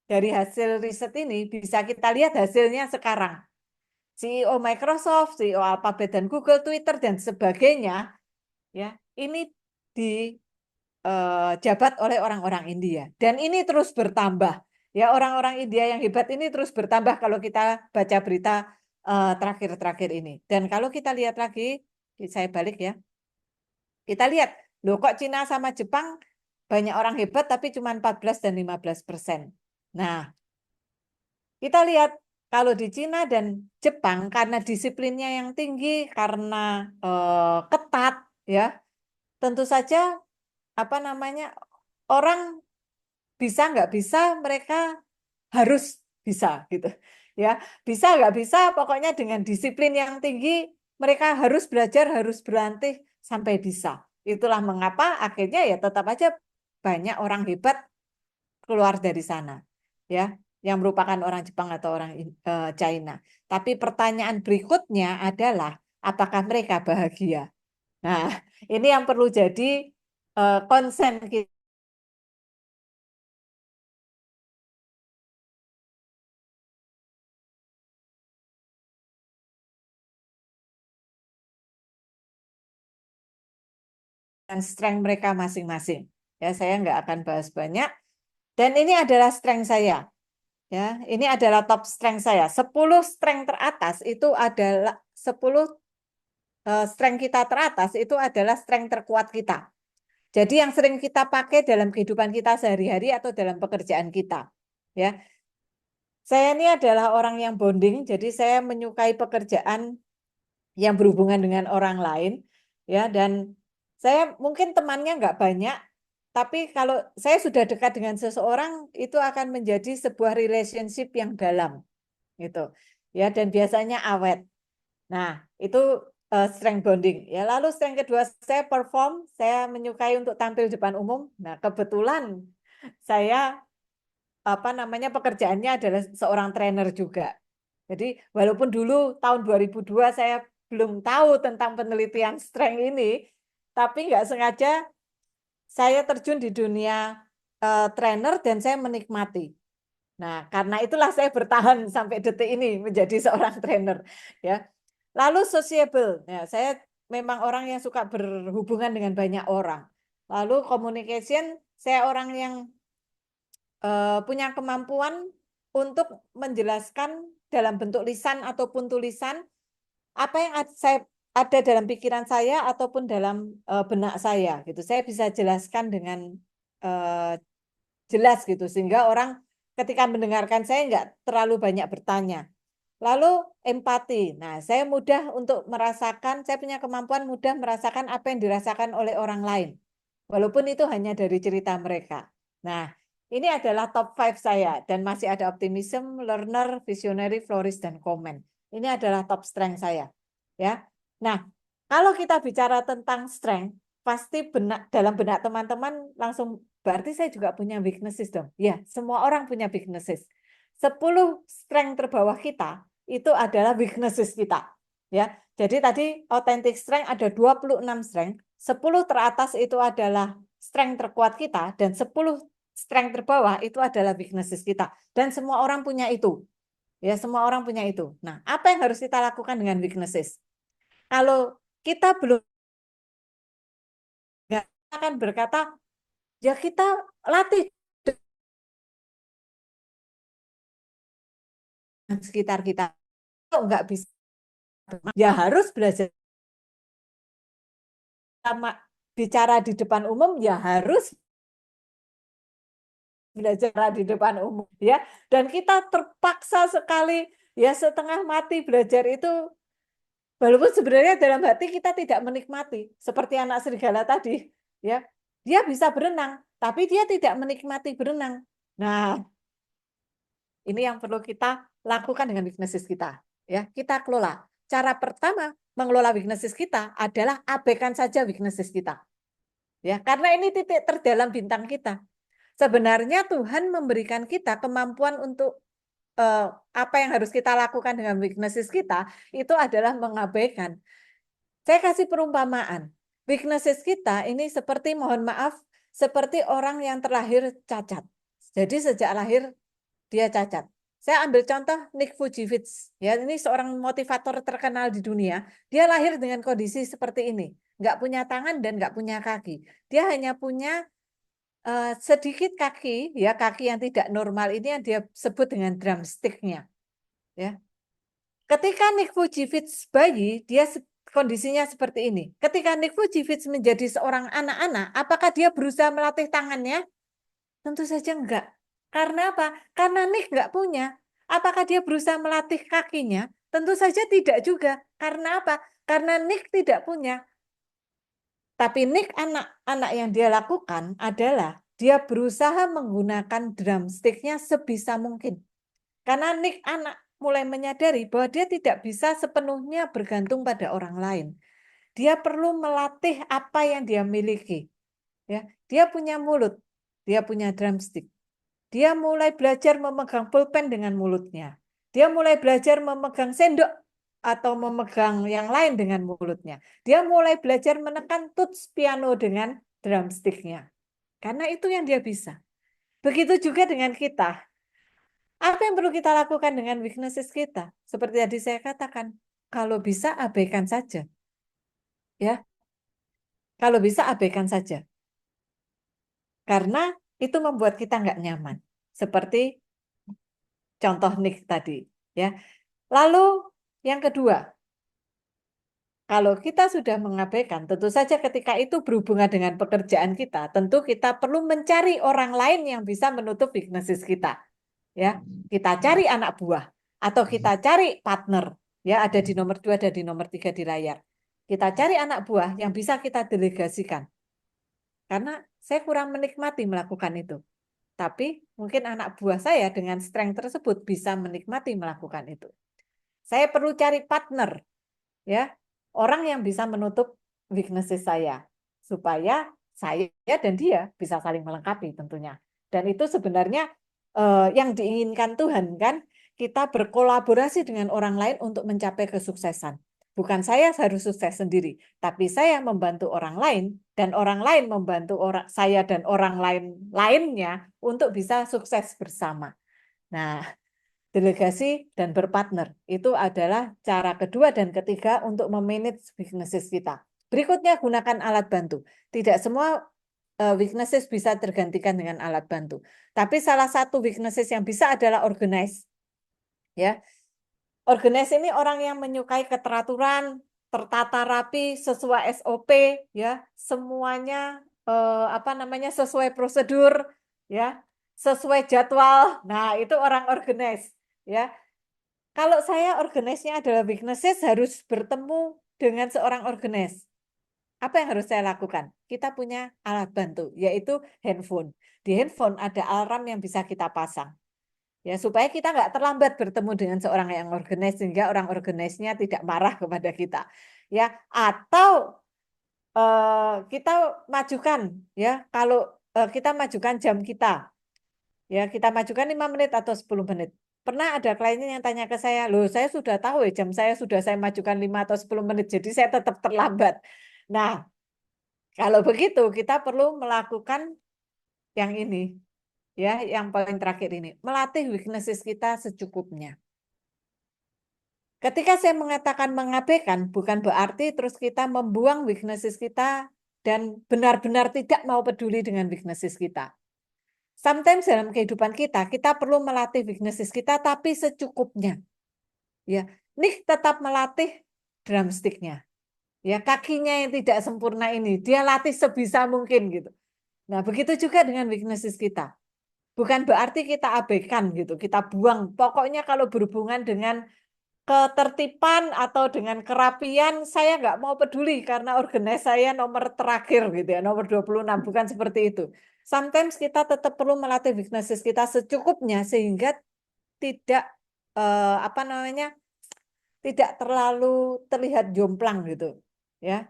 dari hasil riset ini bisa kita lihat hasilnya sekarang. CEO Microsoft, CEO Alphabet dan Google, Twitter dan sebagainya, ya ini dijabat oleh orang-orang India. Dan ini terus bertambah. Ya orang-orang India yang hebat ini terus bertambah kalau kita baca berita terakhir-terakhir ini. Dan kalau kita lihat lagi, saya balik ya. Kita lihat, loh kok Cina sama Jepang banyak orang hebat tapi cuma 14 dan 15%. Nah, kita lihat kalau di Cina dan Jepang karena disiplinnya yang tinggi, karena ketat, ya tentu saja apa namanya orang bisa nggak bisa mereka harus bisa gitu, ya bisa nggak bisa pokoknya dengan disiplin yang tinggi mereka harus belajar harus berlatih sampai bisa. Itulah mengapa akhirnya ya tetap aja banyak orang hebat keluar dari sana, ya, yang merupakan orang Jepang atau orang China. Tapi pertanyaan berikutnya adalah apakah mereka bahagia? Nah, ini yang perlu jadi konsen kita dan strength mereka masing-masing. Ya, saya nggak akan bahas banyak. Dan ini adalah strength saya. Ya, ini adalah top strength saya. 10 strength teratas itu adalah 10 strength kita teratas itu adalah strength terkuat kita. Jadi yang sering kita pakai dalam kehidupan kita sehari-hari atau dalam pekerjaan kita. Ya, saya ini adalah orang yang bonding, jadi saya menyukai pekerjaan yang berhubungan dengan orang lain, ya. Dan saya mungkin temannya nggak banyak, tapi kalau saya sudah dekat dengan seseorang itu akan menjadi sebuah relationship yang dalam, gitu. Ya, dan biasanya awet. Nah, itu strength bonding. Ya, lalu strength kedua saya perform, saya menyukai untuk tampil depan umum. Nah, kebetulan saya apa namanya pekerjaannya adalah seorang trainer juga. Jadi walaupun dulu tahun 2002 saya belum tahu tentang penelitian strength ini, tapi nggak sengaja saya terjun di dunia trainer dan saya menikmati. Nah, karena itulah saya bertahan sampai detik ini menjadi seorang trainer, ya. Lalu sociable, ya, saya memang orang yang suka berhubungan dengan banyak orang. Lalu communication, saya orang yang punya kemampuan untuk menjelaskan dalam bentuk lisan ataupun tulisan apa yang saya ada dalam pikiran saya ataupun dalam benak saya gitu. Saya bisa jelaskan dengan eh, jelas gitu sehingga orang ketika mendengarkan saya nggak terlalu banyak bertanya. Lalu empati. Nah, saya mudah untuk merasakan, saya punya kemampuan mudah merasakan apa yang dirasakan oleh orang lain. Walaupun itu hanya dari cerita mereka. Nah, ini adalah top 5 saya dan masih ada optimism, learner, visionary, flourish dan comment. Ini adalah top strength saya. Ya. Nah, kalau kita bicara tentang strength, pasti dalam benak teman-teman langsung berarti saya juga punya weaknesses dong. Ya, semua orang punya weaknesses. 10 strength terbawah kita itu adalah weaknesses kita. Ya. Jadi tadi authentic strength ada 26 strength, 10 teratas itu adalah strength terkuat kita dan 10 strength terbawah itu adalah weaknesses kita. Dan semua orang punya itu. Ya, semua orang punya itu. Nah, apa yang harus kita lakukan dengan weaknesses? Kalau kita belum akan berkata, ya kita latih sekitar kita. Kalau nggak bisa, ya harus belajar sama bicara di depan umum, ya harus belajar di depan umum, ya. Dan kita terpaksa sekali, ya setengah mati belajar itu, walaupun sebenarnya dalam hati kita tidak menikmati, seperti anak serigala tadi, ya. Dia bisa berenang, tapi dia tidak menikmati berenang. Nah, ini yang perlu kita lakukan dengan weaknesses kita. Ya, kita kelola. Cara pertama mengelola weaknesses kita adalah abaikan saja weaknesses kita. Ya, karena ini titik terdalam bintang kita. Sebenarnya Tuhan memberikan kita kemampuan untuk apa yang harus kita lakukan dengan weaknesses kita itu adalah mengabaikan. Saya kasih perumpamaan. Weaknesses kita ini seperti mohon maaf seperti orang yang terlahir cacat. Jadi sejak lahir dia cacat. Saya ambil contoh Nick Vujicic, ya ini seorang motivator terkenal di dunia. Dia lahir dengan kondisi seperti ini, nggak punya tangan dan nggak punya kaki. Dia hanya punya sedikit kaki, ya kaki yang tidak normal ini yang dia sebut dengan drumstick-nya. Ya, ketika Nick Vujicic bayi, dia kondisinya seperti ini. Ketika Nick Vujicic menjadi seorang anak-anak, apakah dia berusaha melatih tangannya? Tentu saja enggak. Karena apa? Karena Nick enggak punya. Apakah dia berusaha melatih kakinya? Tentu saja tidak juga. Karena apa? Karena Nick tidak punya. Tapi Nick anak-anak yang dia lakukan adalah dia berusaha menggunakan drumstick-nya sebisa mungkin. Karena Nick anak mulai menyadari bahwa dia tidak bisa sepenuhnya bergantung pada orang lain. Dia perlu melatih apa yang dia miliki. Ya, dia punya mulut, dia punya drumstick. Dia mulai belajar memegang pulpen dengan mulutnya. Dia mulai belajar memegang sendok atau memegang yang lain dengan mulutnya. Dia mulai belajar menekan tuts piano dengan drumstick-nya. Karena itu yang dia bisa. Begitu juga dengan kita. Apa yang perlu kita lakukan dengan weaknesses kita? Seperti tadi saya katakan, kalau bisa abaikan saja. Ya, kalau bisa abaikan saja. Karena itu membuat kita nggak nyaman. Seperti contoh Nick tadi. Ya. Lalu yang kedua, kalau kita sudah mengabaikan, tentu saja ketika itu berhubungan dengan pekerjaan kita, tentu kita perlu mencari orang lain yang bisa menutup weaknesses kita. Ya, kita cari anak buah atau kita cari partner. Ya, ada di nomor 2, ada di nomor 3 di layar. Kita cari anak buah yang bisa kita delegasikan. Karena saya kurang menikmati melakukan itu. Tapi mungkin anak buah saya dengan strength tersebut bisa menikmati melakukan itu. Saya perlu cari partner, ya, orang yang bisa menutup weaknesses saya, supaya saya dan dia bisa saling melengkapi tentunya. Dan itu sebenarnya yang diinginkan Tuhan kan, kita berkolaborasi dengan orang lain untuk mencapai kesuksesan. Bukan saya harus sukses sendiri, tapi saya membantu orang lain dan orang lain membantu saya dan orang lain lainnya untuk bisa sukses bersama. Nah, delegasi dan berpartner itu adalah cara kedua dan ketiga untuk memanage weaknesses kita. Berikutnya gunakan alat bantu. Tidak semua weaknesses bisa tergantikan dengan alat bantu. Tapi salah satu weaknesses yang bisa adalah organize. Ya, organize ini orang yang menyukai keteraturan, tertata rapi, sesuai SOP, ya, semuanya sesuai prosedur, ya, sesuai jadwal. Nah, itu orang organize, ya. Kalau saya organize-nya adalah weaknesses harus bertemu dengan seorang organize. Apa yang harus saya lakukan? Kita punya alat bantu, yaitu handphone. Di handphone ada alarm yang bisa kita pasang. Ya, supaya kita nggak terlambat bertemu dengan seorang yang organize sehingga orang organize-nya tidak marah kepada kita. Ya, atau kita majukan ya, kalau kita majukan jam kita. Ya, kita majukan 5 menit atau 10 menit. Pernah ada kliennya yang tanya ke saya, "Loh, saya sudah tahu ya jam saya sudah saya majukan 5 atau 10 menit, jadi saya tetap terlambat." Nah, kalau begitu kita perlu melakukan yang ini. Ya, yang paling terakhir ini, melatih weaknesses kita secukupnya. Ketika saya mengatakan mengabaikan, bukan berarti terus kita membuang weaknesses kita dan benar-benar tidak mau peduli dengan weaknesses kita. Sometimes dalam kehidupan kita, kita perlu melatih weaknesses kita, tapi secukupnya. Ya, Nick tetap melatih drumstick-nya. Ya, kakinya yang tidak sempurna ini, dia latih sebisa mungkin gitu. Nah, begitu juga dengan weaknesses kita. Bukan berarti kita abaikan gitu, kita buang. Pokoknya kalau berhubungan dengan ketertiban atau dengan kerapian, saya nggak mau peduli karena organize saya nomor terakhir gitu ya, nomor 26, bukan seperti itu. Sometimes kita tetap perlu melatih weaknesses kita secukupnya sehingga tidak tidak terlalu terlihat jomplang gitu, ya.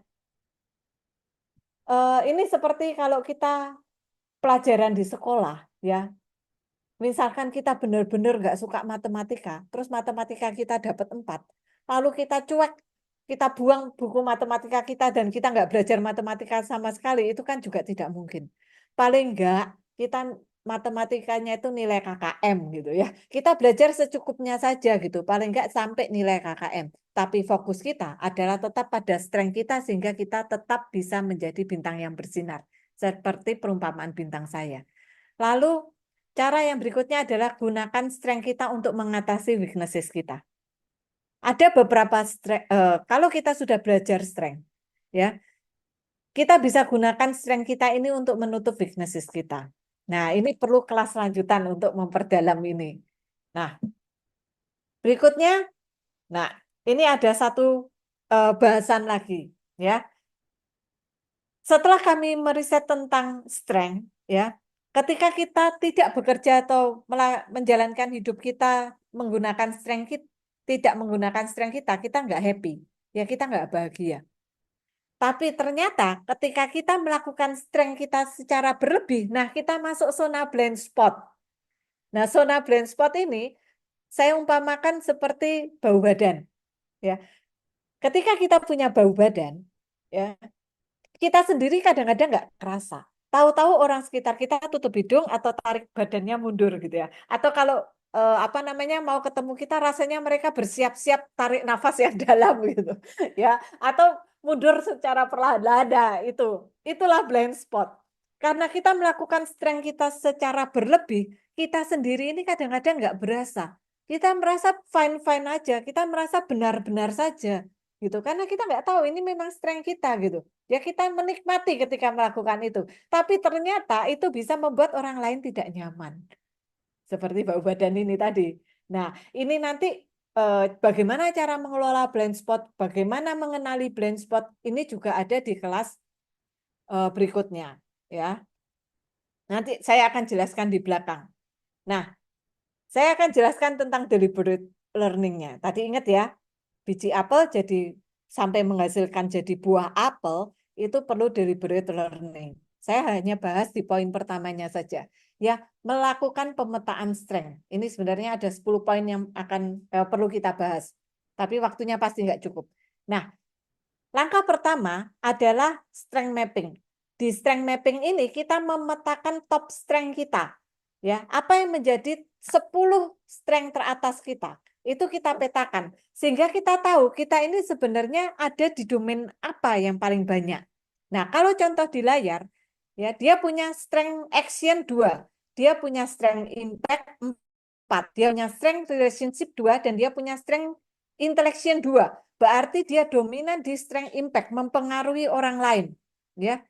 Ini seperti kalau kita pelajaran di sekolah, ya. Misalkan kita benar-benar nggak suka matematika, terus matematika kita dapat 4, lalu kita cuek, kita buang buku matematika kita dan kita nggak belajar matematika sama sekali, itu kan juga tidak mungkin. Paling nggak kita matematikanya itu nilai KKM gitu ya. Kita belajar secukupnya saja gitu, paling enggak sampai nilai KKM. Tapi fokus kita adalah tetap pada strength kita sehingga kita tetap bisa menjadi bintang yang bersinar. Seperti perumpamaan bintang saya. Lalu cara yang berikutnya adalah gunakan strength kita untuk mengatasi weaknesses kita. Ada beberapa kalau kita sudah belajar strength, ya, kita bisa gunakan strength kita ini untuk menutup weaknesses kita. Nah, ini perlu kelas lanjutan untuk memperdalam ini. Nah, berikutnya, nah, ini ada satu bahasan lagi, ya. Setelah kami meriset tentang strength, ya, ketika kita tidak bekerja atau menjalankan hidup kita menggunakan strength kita, tidak menggunakan strength kita nggak happy, ya kita nggak bahagia. Tapi ternyata ketika kita melakukan strength kita secara berlebih, nah kita masuk zona blind spot. Nah, zona blind spot ini saya umpamakan seperti bau badan, ya. Ketika kita punya bau badan, ya, kita sendiri kadang-kadang nggak kerasa. Tahu-tahu orang sekitar kita tutup hidung atau tarik badannya mundur gitu ya. Atau kalau apa namanya mau ketemu kita rasanya mereka bersiap-siap tarik nafas yang dalam gitu ya. Atau mundur secara perlahan-lahan. Nah, itulah blind spot. Karena kita melakukan strength kita secara berlebih, kita sendiri ini kadang-kadang nggak berasa. Kita merasa fine-fine aja, kita merasa benar-benar saja gitu. Karena kita nggak tahu ini memang strength kita gitu. Ya kita menikmati ketika melakukan itu. Tapi ternyata itu bisa membuat orang lain tidak nyaman. Seperti bau badan ini tadi. Nah, ini nanti bagaimana cara mengelola blind spot, bagaimana mengenali blind spot, ini juga ada di kelas berikutnya. Ya, nanti saya akan jelaskan di belakang. Nah, saya akan jelaskan tentang deliberate learning-nya. Tadi ingat ya, biji apel jadi sampai menghasilkan jadi buah apel itu perlu deliberate learning. Saya hanya bahas di poin pertamanya saja. Ya, melakukan pemetaan strength. Ini sebenarnya ada 10 poin yang akan perlu kita bahas. Tapi waktunya pasti nggak cukup. Nah, langkah pertama adalah strength mapping. Di strength mapping ini kita memetakan top strength kita. Ya, apa yang menjadi 10 strength teratas kita. Itu kita petakan sehingga kita tahu kita ini sebenarnya ada di domain apa yang paling banyak. Nah, kalau contoh di layar ya, dia punya strength action 2, dia punya strength impact 4, dia punya strength relationship 2 dan dia punya strength intellection 2. Berarti dia dominan di strength impact, mempengaruhi orang lain, ya.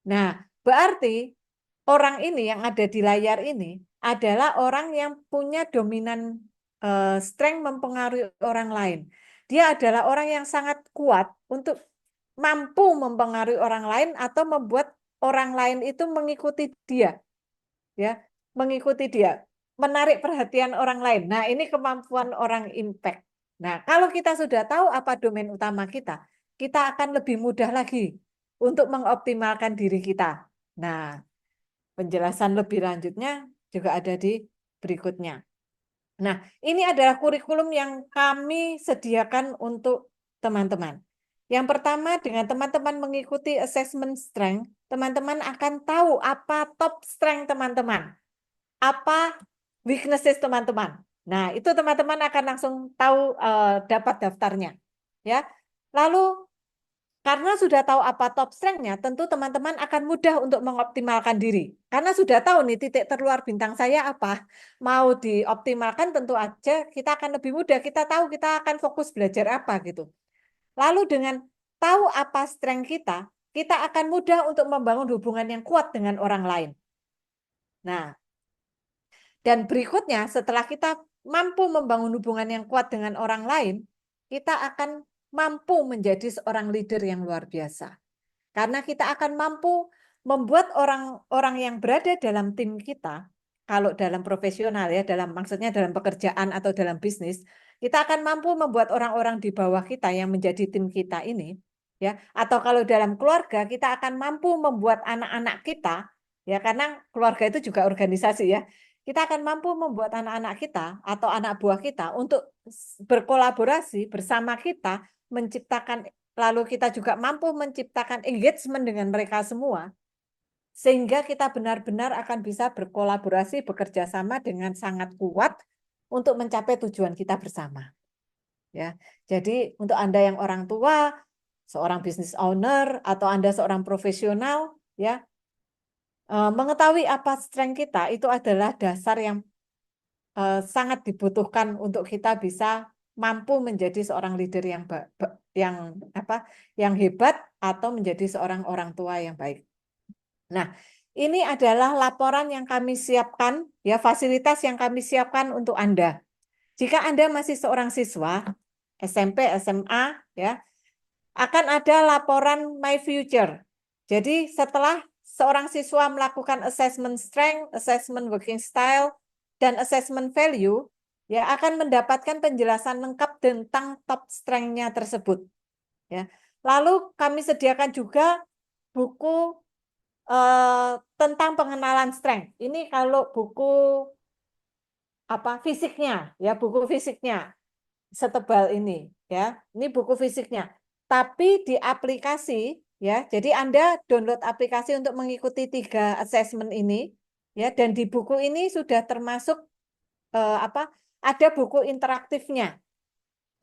Nah, berarti orang ini yang ada di layar ini adalah orang yang punya dominan strength mempengaruhi orang lain. Dia adalah orang yang sangat kuat untuk mampu mempengaruhi orang lain atau membuat orang lain itu mengikuti dia, ya, mengikuti dia, menarik perhatian orang lain. Nah, ini kemampuan orang impact. Nah, kalau kita sudah tahu apa domain utama kita akan lebih mudah lagi untuk mengoptimalkan diri kita. Nah, penjelasan lebih lanjutnya juga ada di berikutnya. Nah, ini adalah kurikulum yang kami sediakan untuk teman-teman. Yang pertama, dengan teman-teman mengikuti assessment strength, teman-teman akan tahu apa top strength teman-teman, apa weaknesses teman-teman. Nah, itu teman-teman akan langsung tahu dapat daftarnya. Ya. Lalu karena sudah tahu apa top strength-nya, tentu teman-teman akan mudah untuk mengoptimalkan diri. Karena sudah tahu nih titik terluar bintang saya apa, mau dioptimalkan tentu aja kita akan lebih mudah. Kita tahu kita akan fokus belajar apa gitu. Lalu dengan tahu apa strength kita akan mudah untuk membangun hubungan yang kuat dengan orang lain. Nah, dan berikutnya setelah kita mampu membangun hubungan yang kuat dengan orang lain, kita akan mampu menjadi seorang leader yang luar biasa. Karena kita akan mampu membuat orang-orang yang berada dalam tim kita, kalau dalam profesional ya, maksudnya dalam pekerjaan atau dalam bisnis, kita akan mampu membuat orang-orang di bawah kita yang menjadi tim kita ini, ya, atau kalau dalam keluarga kita akan mampu membuat anak-anak kita, ya, karena keluarga itu juga organisasi ya, kita akan mampu membuat anak-anak kita atau anak buah kita untuk berkolaborasi bersama kita menciptakan. Lalu kita juga mampu menciptakan engagement dengan mereka semua, sehingga kita benar-benar akan bisa berkolaborasi, bekerja sama dengan sangat kuat untuk mencapai tujuan kita bersama. Ya, jadi untuk Anda yang orang tua, seorang business owner, atau Anda seorang profesional, ya, mengetahui apa strength kita itu adalah dasar yang sangat dibutuhkan untuk kita bisa mampu menjadi seorang leader yang hebat atau menjadi seorang orang tua yang baik. Nah, ini adalah laporan yang kami siapkan, ya, fasilitas yang kami siapkan untuk Anda. Jika Anda masih seorang siswa SMP, SMA, ya, akan ada laporan My Future. Jadi setelah seorang siswa melakukan assessment strength, assessment working style, dan assessment value, ya, akan mendapatkan penjelasan lengkap tentang top strength-nya tersebut. Ya. Lalu kami sediakan juga buku tentang pengenalan strength. Ini kalau buku fisiknya, ya, buku fisiknya setebal ini, ya. Ini buku fisiknya. Tapi di aplikasi, ya, jadi Anda download aplikasi untuk mengikuti 3 assessment ini, ya, dan di buku ini sudah termasuk ada buku interaktifnya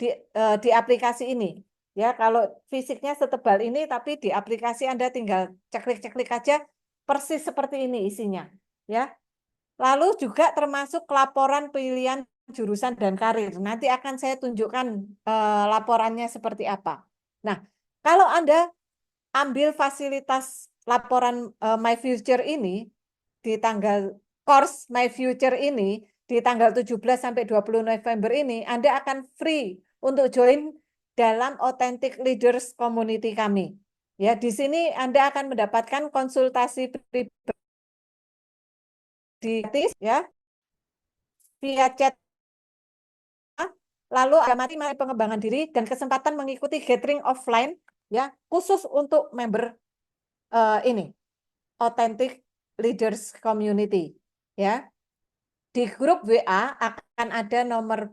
di aplikasi ini. Ya, kalau fisiknya setebal ini, tapi di aplikasi Anda tinggal ceklik-ceklik aja, persis seperti ini isinya. Ya, lalu juga termasuk laporan pilihan jurusan dan karir. Nanti akan saya tunjukkan laporannya seperti apa. Nah, kalau Anda ambil fasilitas laporan My Future ini di tanggal course My Future ini di tanggal 17 sampai 20 November ini, Anda akan free untuk join dalam Authentic Leaders Community kami. Ya, di sini Anda akan mendapatkan konsultasi pribadi gratis, ya, via chat, lalu ada materi pengembangan diri dan kesempatan mengikuti gathering offline, ya, khusus untuk member ini Authentic Leaders Community, ya. Di grup WA akan ada nomor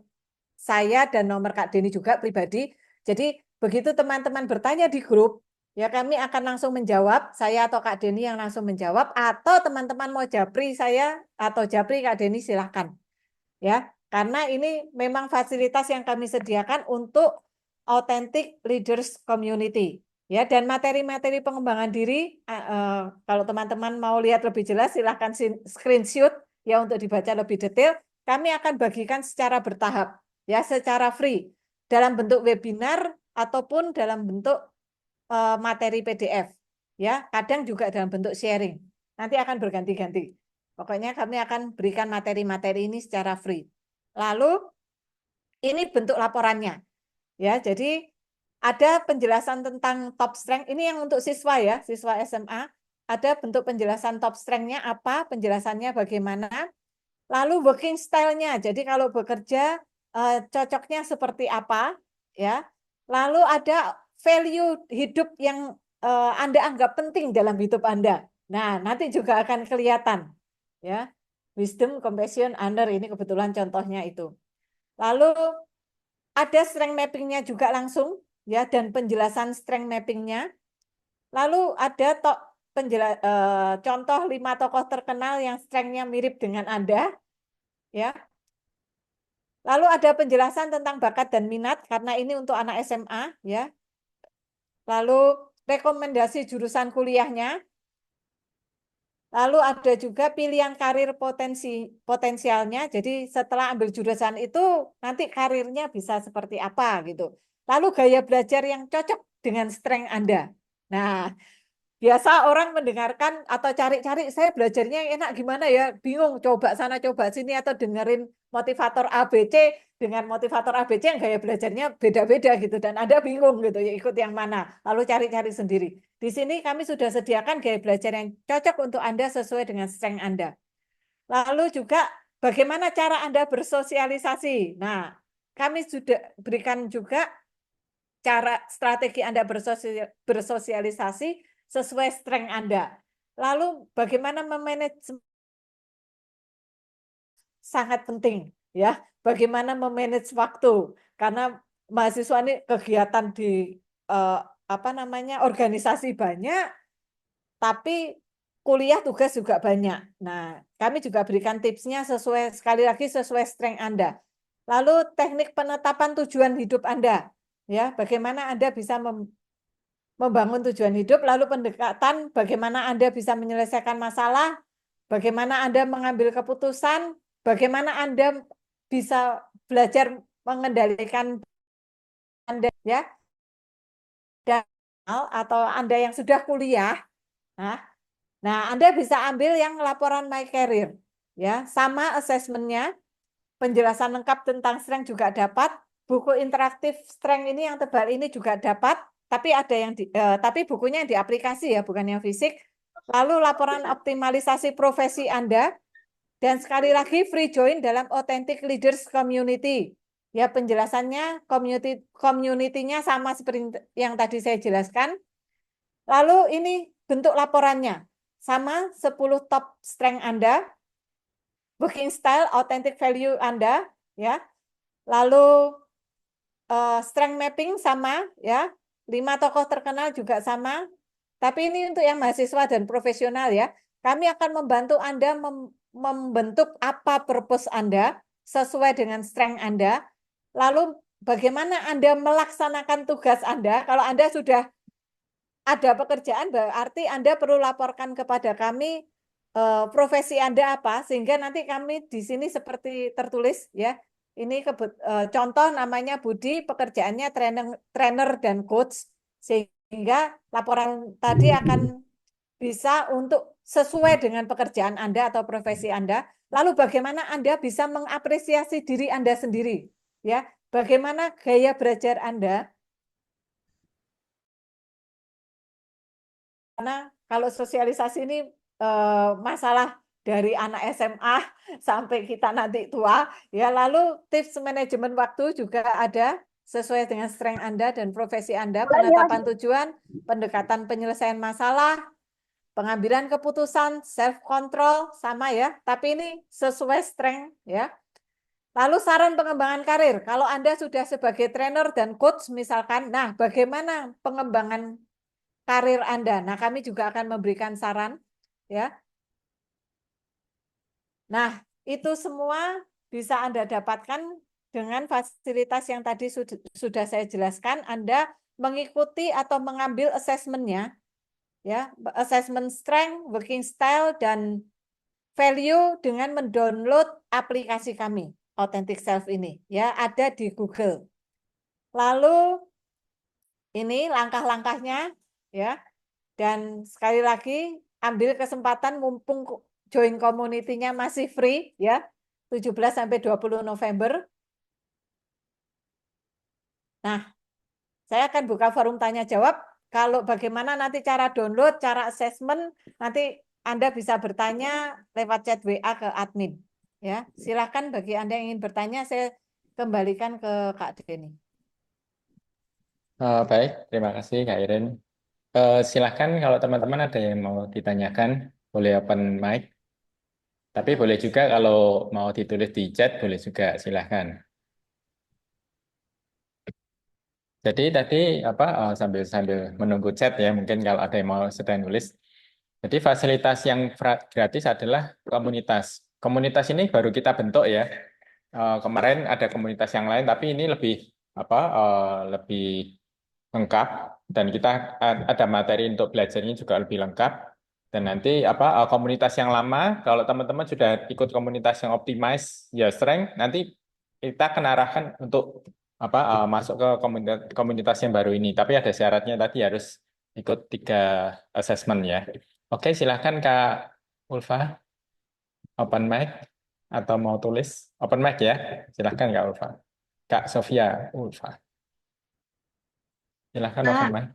saya dan nomor Kak Deni juga pribadi. Jadi begitu teman-teman bertanya di grup, ya, kami akan langsung menjawab, saya atau Kak Deni yang langsung menjawab, atau teman-teman mau japri saya atau japri Kak Deni silahkan. Ya, karena ini memang fasilitas yang kami sediakan untuk Authentic Leaders Community. Ya, dan materi-materi pengembangan diri, kalau teman-teman mau lihat lebih jelas, silahkan screenshot ya untuk dibaca lebih detail. Kami akan bagikan secara bertahap, ya, secara free, dalam bentuk webinar ataupun dalam bentuk materi PDF. Ya, kadang juga dalam bentuk sharing. Nanti akan berganti-ganti. Pokoknya kami akan berikan materi-materi ini secara free. Lalu ini bentuk laporannya. Ya, jadi ada penjelasan tentang top strength. Ini yang untuk siswa, ya, siswa SMA. Ada bentuk penjelasan top strength-nya apa, penjelasannya bagaimana. Lalu working style-nya. Jadi kalau bekerja cocoknya seperti apa, ya. Lalu ada value hidup yang Anda anggap penting dalam hidup Anda. Nah, nanti juga akan kelihatan, ya. Wisdom, compassion, honor, ini kebetulan contohnya itu. Lalu ada strength mapping-nya juga langsung, ya, dan penjelasan strength mapping-nya. Lalu ada contoh 5 tokoh terkenal yang strength-nya mirip dengan Anda, ya. Lalu ada penjelasan tentang bakat dan minat karena ini untuk anak SMA, ya. Lalu rekomendasi jurusan kuliahnya. Lalu ada juga pilihan karir potensialnya. Jadi setelah ambil jurusan itu nanti karirnya bisa seperti apa gitu. Lalu gaya belajar yang cocok dengan strength Anda. Nah, biasa orang mendengarkan atau cari-cari, saya belajarnya yang enak gimana ya, bingung, coba sana coba sini, atau dengerin motivator ABC dengan motivator ABC yang gaya belajarnya beda-beda gitu, dan Anda bingung gitu ya ikut yang mana, lalu cari-cari sendiri. Di sini kami sudah sediakan gaya belajar yang cocok untuk Anda sesuai dengan strength Anda. Lalu juga bagaimana cara Anda bersosialisasi. Nah, kami sudah berikan juga cara strategi Anda bersosialisasi sesuai strength Anda. Lalu bagaimana memanage sangat penting, ya. Bagaimana memanage waktu, karena mahasiswa ini kegiatan di organisasi banyak, tapi kuliah tugas juga banyak. Nah, kami juga berikan tipsnya sesuai, sekali lagi sesuai strength Anda. Lalu teknik penetapan tujuan hidup Anda. Ya, bagaimana Anda bisa membangun tujuan hidup, lalu pendekatan bagaimana Anda bisa menyelesaikan masalah, bagaimana Anda mengambil keputusan, bagaimana Anda bisa belajar mengendalikan Anda ya, dan atau Anda yang sudah kuliah. Nah, Anda bisa ambil yang laporan My Career. Ya, sama asesmennya, penjelasan lengkap tentang strength juga dapat, buku interaktif strength ini yang tebal ini juga dapat, tapi ada yang tapi bukunya yang di aplikasi ya, bukan yang fisik. Lalu laporan optimalisasi profesi Anda, dan sekali lagi free join dalam Authentic Leaders Community. Ya, penjelasannya community-nya sama seperti yang tadi saya jelaskan. Lalu ini bentuk laporannya. Sama 10 top strength Anda, working style, authentic value Anda, ya. Lalu strength mapping sama, ya. 5 tokoh terkenal juga sama. Tapi ini untuk yang mahasiswa dan profesional ya. Kami akan membantu Anda membentuk apa purpose Anda sesuai dengan strength Anda. Lalu bagaimana Anda melaksanakan tugas Anda. Kalau Anda sudah ada pekerjaan, berarti Anda perlu laporkan kepada kami profesi Anda apa, sehingga nanti kami di sini seperti tertulis ya. Ini contoh namanya Budi, pekerjaannya trainer dan coach, sehingga laporan tadi akan bisa untuk sesuai dengan pekerjaan Anda atau profesi Anda. Lalu bagaimana Anda bisa mengapresiasi diri Anda sendiri, ya? Bagaimana gaya belajar Anda? Karena kalau sosialisasi ini masalah dari anak SMA sampai kita nanti tua, ya. Lalu tips manajemen waktu juga ada sesuai dengan strength Anda dan profesi Anda, penetapan tujuan, pendekatan penyelesaian masalah, pengambilan keputusan, self control sama ya, tapi ini sesuai strength ya. Lalu saran pengembangan karir, kalau Anda sudah sebagai trainer dan coach misalkan, nah bagaimana pengembangan karir Anda? Nah, kami juga akan memberikan saran ya. Nah, itu semua bisa Anda dapatkan dengan fasilitas yang tadi sudah saya jelaskan. Anda mengikuti atau mengambil asesmennya ya, assessment strength, working style dan value dengan mendownload aplikasi kami, Authentic Self ini ya, ada di Google. Lalu ini langkah-langkahnya ya. Dan sekali lagi ambil kesempatan mumpung join community-nya masih free ya. 17 sampai 20 November. Nah, saya akan buka forum tanya jawab. Kalau bagaimana nanti cara download, cara assessment, nanti Anda bisa bertanya lewat chat WA ke admin. Ya, silakan bagi Anda yang ingin bertanya, saya kembalikan ke Kak Deni. Baik, terima kasih Kak Iren. Silahkan kalau teman-teman ada yang mau ditanyakan, boleh open mic. Tapi boleh juga kalau mau ditulis di chat, boleh juga, silahkan. Jadi tadi apa sambil sambil menunggu chat ya, mungkin kalau ada yang mau sedang nulis. Jadi fasilitas yang gratis adalah komunitas. Komunitas ini baru kita bentuk ya. Kemarin ada komunitas yang lain, tapi ini lebih apa lebih lengkap dan kita ada materi untuk belajarnya juga lebih lengkap. Dan nanti apa komunitas yang lama, kalau teman-teman sudah ikut komunitas yang optimize ya strength, nanti kita akan arahkan untuk apa masuk ke komunitas yang baru ini. Tapi ada syaratnya tadi harus ikut 3 assessment ya. Oke, silahkan Kak Ulfa, open mic atau mau tulis open mic ya. Silahkan Kak Ulfa. Kak Sofia Ulfa, silahkan open Kak, mic.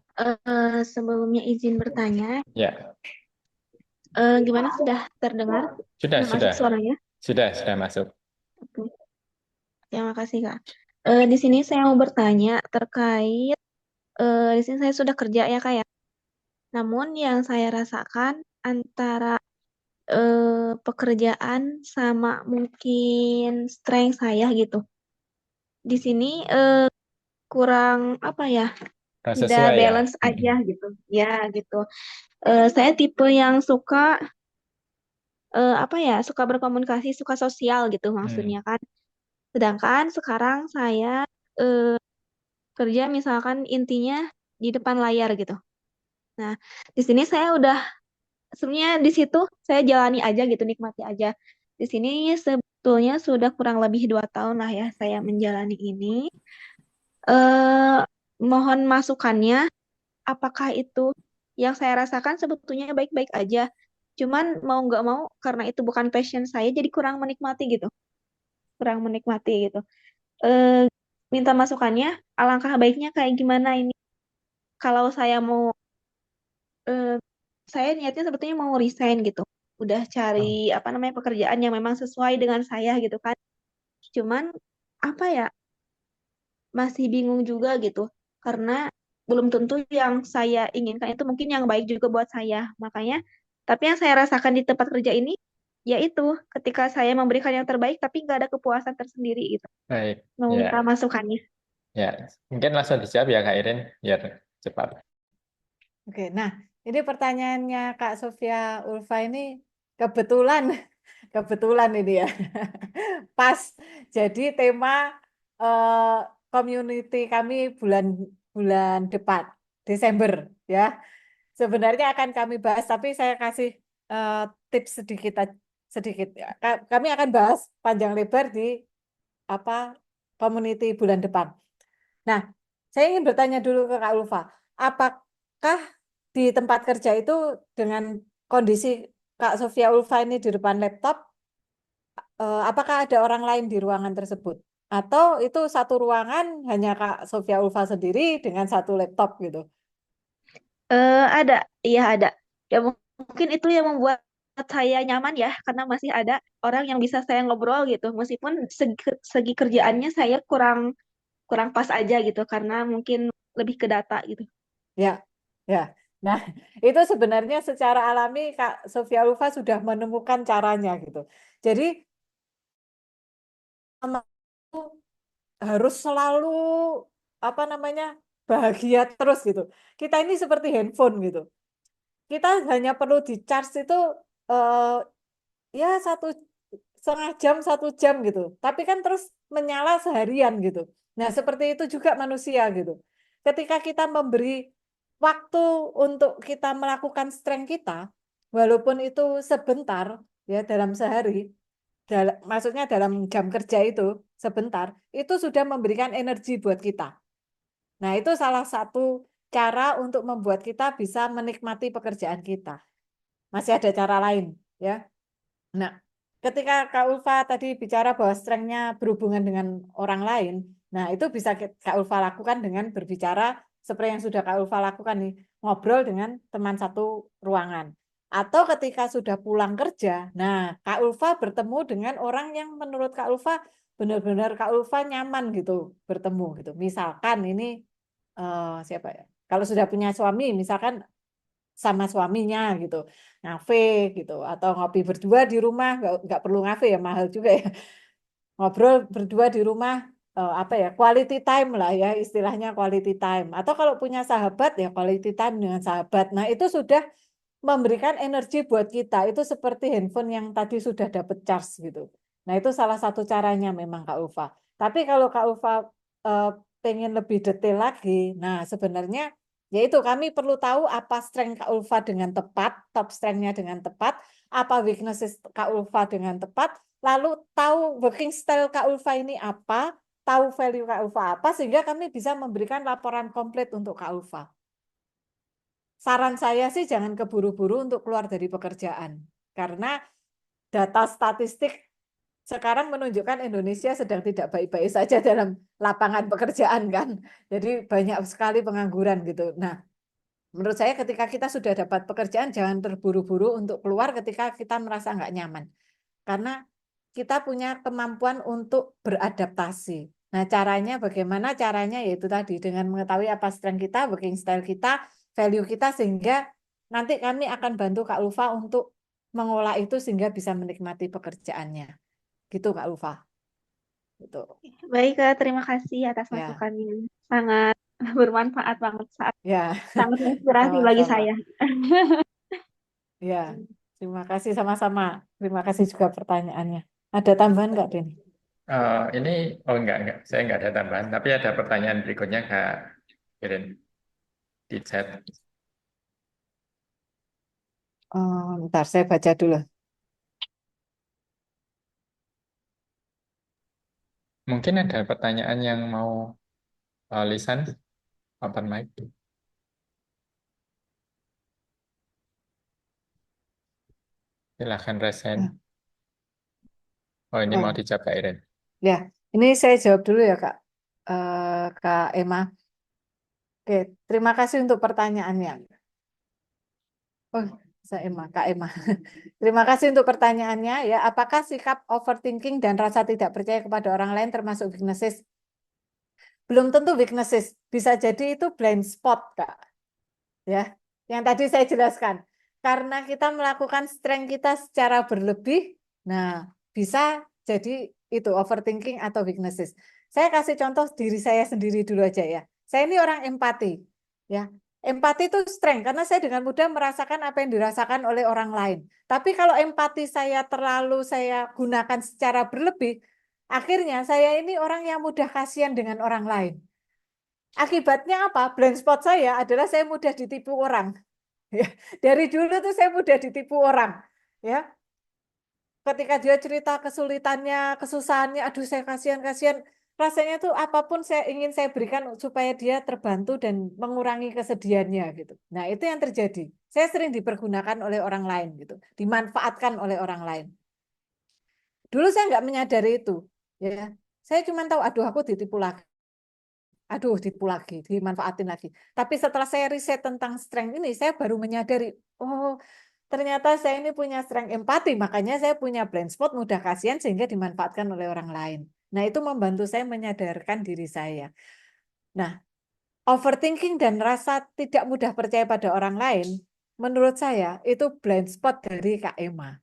sebelumnya izin bertanya, Ya, gimana sudah terdengar? sudah, Sudah masuk suaranya? sudah masuk. Oke, terima kasih Kak. Di sini saya mau bertanya terkait, di sini saya sudah kerja ya Kak ya. Namun yang saya rasakan antara pekerjaan sama mungkin strength saya gitu. Di sini kurang apa ya? Kurang tidak sesuai ya. balance aja gitu. Ya, gitu. Saya tipe yang suka apa ya, suka berkomunikasi, suka sosial gitu maksudnya kan. Sedangkan sekarang saya eh, kerja misalkan intinya di depan layar gitu. Nah, di sini saya udah sebenarnya di situ saya jalani aja gitu, nikmati aja. Di sini sebetulnya sudah kurang lebih 2 tahun lah ya saya menjalani ini. eh Mohon masukannya, apakah itu yang saya rasakan sebetulnya baik-baik aja. Cuman mau nggak mau karena itu bukan passion saya, jadi kurang menikmati gitu, kurang menikmati gitu. eh Minta masukannya, alangkah baiknya kayak gimana ini? Kalau saya mau, eh, saya niatnya sebetulnya mau resign gitu. Udah cari Oh, apa namanya pekerjaan yang memang sesuai dengan saya gitu kan. Cuman apa ya, masih bingung juga gitu. Karena belum tentu yang saya inginkan itu mungkin yang baik juga buat saya. Makanya, tapi yang saya rasakan di tempat kerja ini, yaitu ketika saya memberikan yang terbaik tapi nggak ada kepuasan tersendiri gitu. baik. Mau minta Ya, masukannya. ya. Mungkin langsung dijawab ya Kak Irin, biar cepat. Oke, nah ini pertanyaannya Kak Sofia Ulfa ini kebetulan, kebetulan ini ya, pas. Jadi tema eh, community kami bulan bulan depan, Desember ya. Sebenarnya akan kami bahas, tapi saya kasih eh, tips sedikit sedikit. Ya. Kami akan bahas panjang lebar di apa community bulan depan. Nah, saya ingin bertanya dulu ke Kak Ulfa, apakah di tempat kerja itu dengan kondisi Kak Sofia Ulfa ini di depan laptop, apakah ada orang lain di ruangan tersebut? Atau itu satu ruangan hanya Kak Sofia Ulfa sendiri dengan satu laptop gitu? Ada, iya ada. Ya mungkin itu yang membuat saya nyaman ya, karena masih ada orang yang bisa saya ngobrol gitu. Meskipun segi kerjaannya saya kurang kurang pas aja gitu, karena mungkin lebih ke data gitu. Ya, ya. Nah, itu sebenarnya secara alami Kak Sofia Ulfa sudah menemukan caranya gitu. Jadi, sama itu harus selalu apa namanya bahagia terus gitu. Kita ini seperti handphone gitu. Kita hanya perlu di charge itu eh, ya 1,5 jam 1 jam gitu. Tapi kan terus menyala seharian gitu. Nah seperti itu juga manusia gitu. Ketika kita memberi waktu untuk kita melakukan strength kita, walaupun itu sebentar ya dalam sehari, maksudnya dalam jam kerja itu sebentar, itu sudah memberikan energi buat kita. Nah, itu salah satu cara untuk membuat kita bisa menikmati pekerjaan kita. Masih ada cara lain, ya. Nah, ketika Kak Ulfa tadi bicara bahwa strength-nya berhubungan dengan orang lain, nah itu bisa Kak Ulfa lakukan dengan berbicara seperti yang sudah Kak Ulfa lakukan nih, ngobrol dengan teman satu ruangan. Atau ketika sudah pulang kerja, nah Kak Ulfa bertemu dengan orang yang menurut Kak Ulfa benar-benar Kak Ulfa nyaman gitu bertemu gitu. Misalkan ini siapa ya? Kalau sudah punya suami, misalkan sama suaminya gitu, ngafe gitu, atau ngopi berdua di rumah, nggak perlu ngafe ya mahal juga ya, ngobrol berdua di rumah, apa ya quality time lah ya istilahnya quality time. Atau kalau punya sahabat ya quality time dengan sahabat. Nah itu sudah memberikan energi buat kita. Itu seperti handphone yang tadi sudah dapat charge gitu. Nah itu salah satu caranya memang Kak Ulfa. Tapi kalau Kak Ulfa eh, pengen lebih detail lagi, nah sebenarnya yaitu kami perlu tahu apa strength Kak Ulfa dengan tepat, top strength-nya dengan tepat, apa weaknesses Kak Ulfa dengan tepat, lalu tahu working style Kak Ulfa ini apa, tahu value Kak Ulfa apa, sehingga kami bisa memberikan laporan komplit untuk Kak Ulfa. Saran saya sih jangan keburu-buru untuk keluar dari pekerjaan. Karena data statistik sekarang menunjukkan Indonesia sedang tidak baik-baik saja dalam lapangan pekerjaan kan. Jadi banyak sekali pengangguran gitu. Nah, menurut saya ketika kita sudah dapat pekerjaan jangan terburu-buru untuk keluar ketika kita merasa nggak nyaman. Karena kita punya kemampuan untuk beradaptasi. Nah, caranya bagaimana? Caranya yaitu tadi dengan mengetahui apa strength kita, working style kita, value kita, sehingga nanti kami akan bantu Kak Ulfa untuk mengolah itu sehingga bisa menikmati pekerjaannya. Gitu Kak Ulfa. Gitu. Baik, Kak, terima kasih atas Ya. masukannya. Sangat bermanfaat banget saat Ya, sangat menginspirasi bagi sama-sama. saya. Ya, terima kasih sama-sama. Terima kasih juga pertanyaannya. Ada tambahan nggak, Den? Ini, oh enggak, saya enggak ada tambahan, tapi ada pertanyaan berikutnya Kak Irin di chat. Ntar saya baca dulu. Mungkin ada pertanyaan yang mau Lisan, open mic. Silahkan raise hand. Oh, ini mau Oh, dijawab Kak Irin. ya. Ini saya jawab dulu ya, Kak. Kak Emma. Oke, terima kasih untuk pertanyaannya. Oh, saya Emma, Kak Emma. Terima kasih untuk pertanyaannya. Ya, apakah sikap overthinking dan rasa tidak percaya kepada orang lain termasuk weaknesses? Belum tentu weaknesses. Bisa jadi itu blind spot, Kak. Ya, yang tadi saya jelaskan. Karena kita melakukan strength kita secara berlebih, nah bisa jadi itu overthinking atau weaknesses. Saya kasih contoh diri saya sendiri dulu aja ya. Saya ini orang empati, ya. Empati itu strength karena saya dengan mudah merasakan apa yang dirasakan oleh orang lain. Tapi kalau empati saya terlalu saya gunakan secara berlebih, akhirnya saya ini orang yang mudah kasihan dengan orang lain. Akibatnya apa? Blind spot saya adalah saya mudah ditipu orang. Ya, dari dulu tuh saya mudah ditipu orang. Ya, ketika dia cerita kesulitannya, kesusahannya, aduh saya kasihan-kasihan. Rasanya tuh apapun saya ingin saya berikan supaya dia terbantu dan mengurangi kesedihannya gitu. Nah, itu yang terjadi. Saya sering dipergunakan oleh orang lain gitu, dimanfaatkan oleh orang lain. Dulu saya nggak menyadari itu, ya. Saya cuma tahu, aduh aku ditipu lagi. Aduh, ditipu lagi, dimanfaatin lagi. Tapi setelah saya riset tentang strength ini, saya baru menyadari, oh, ternyata saya ini punya strength empati, makanya saya punya blind spot, mudah kasihan, sehingga dimanfaatkan oleh orang lain. Nah, itu membantu saya menyadarkan diri saya. Nah, overthinking dan rasa tidak mudah percaya pada orang lain, menurut saya, itu blind spot dari Kak Emma.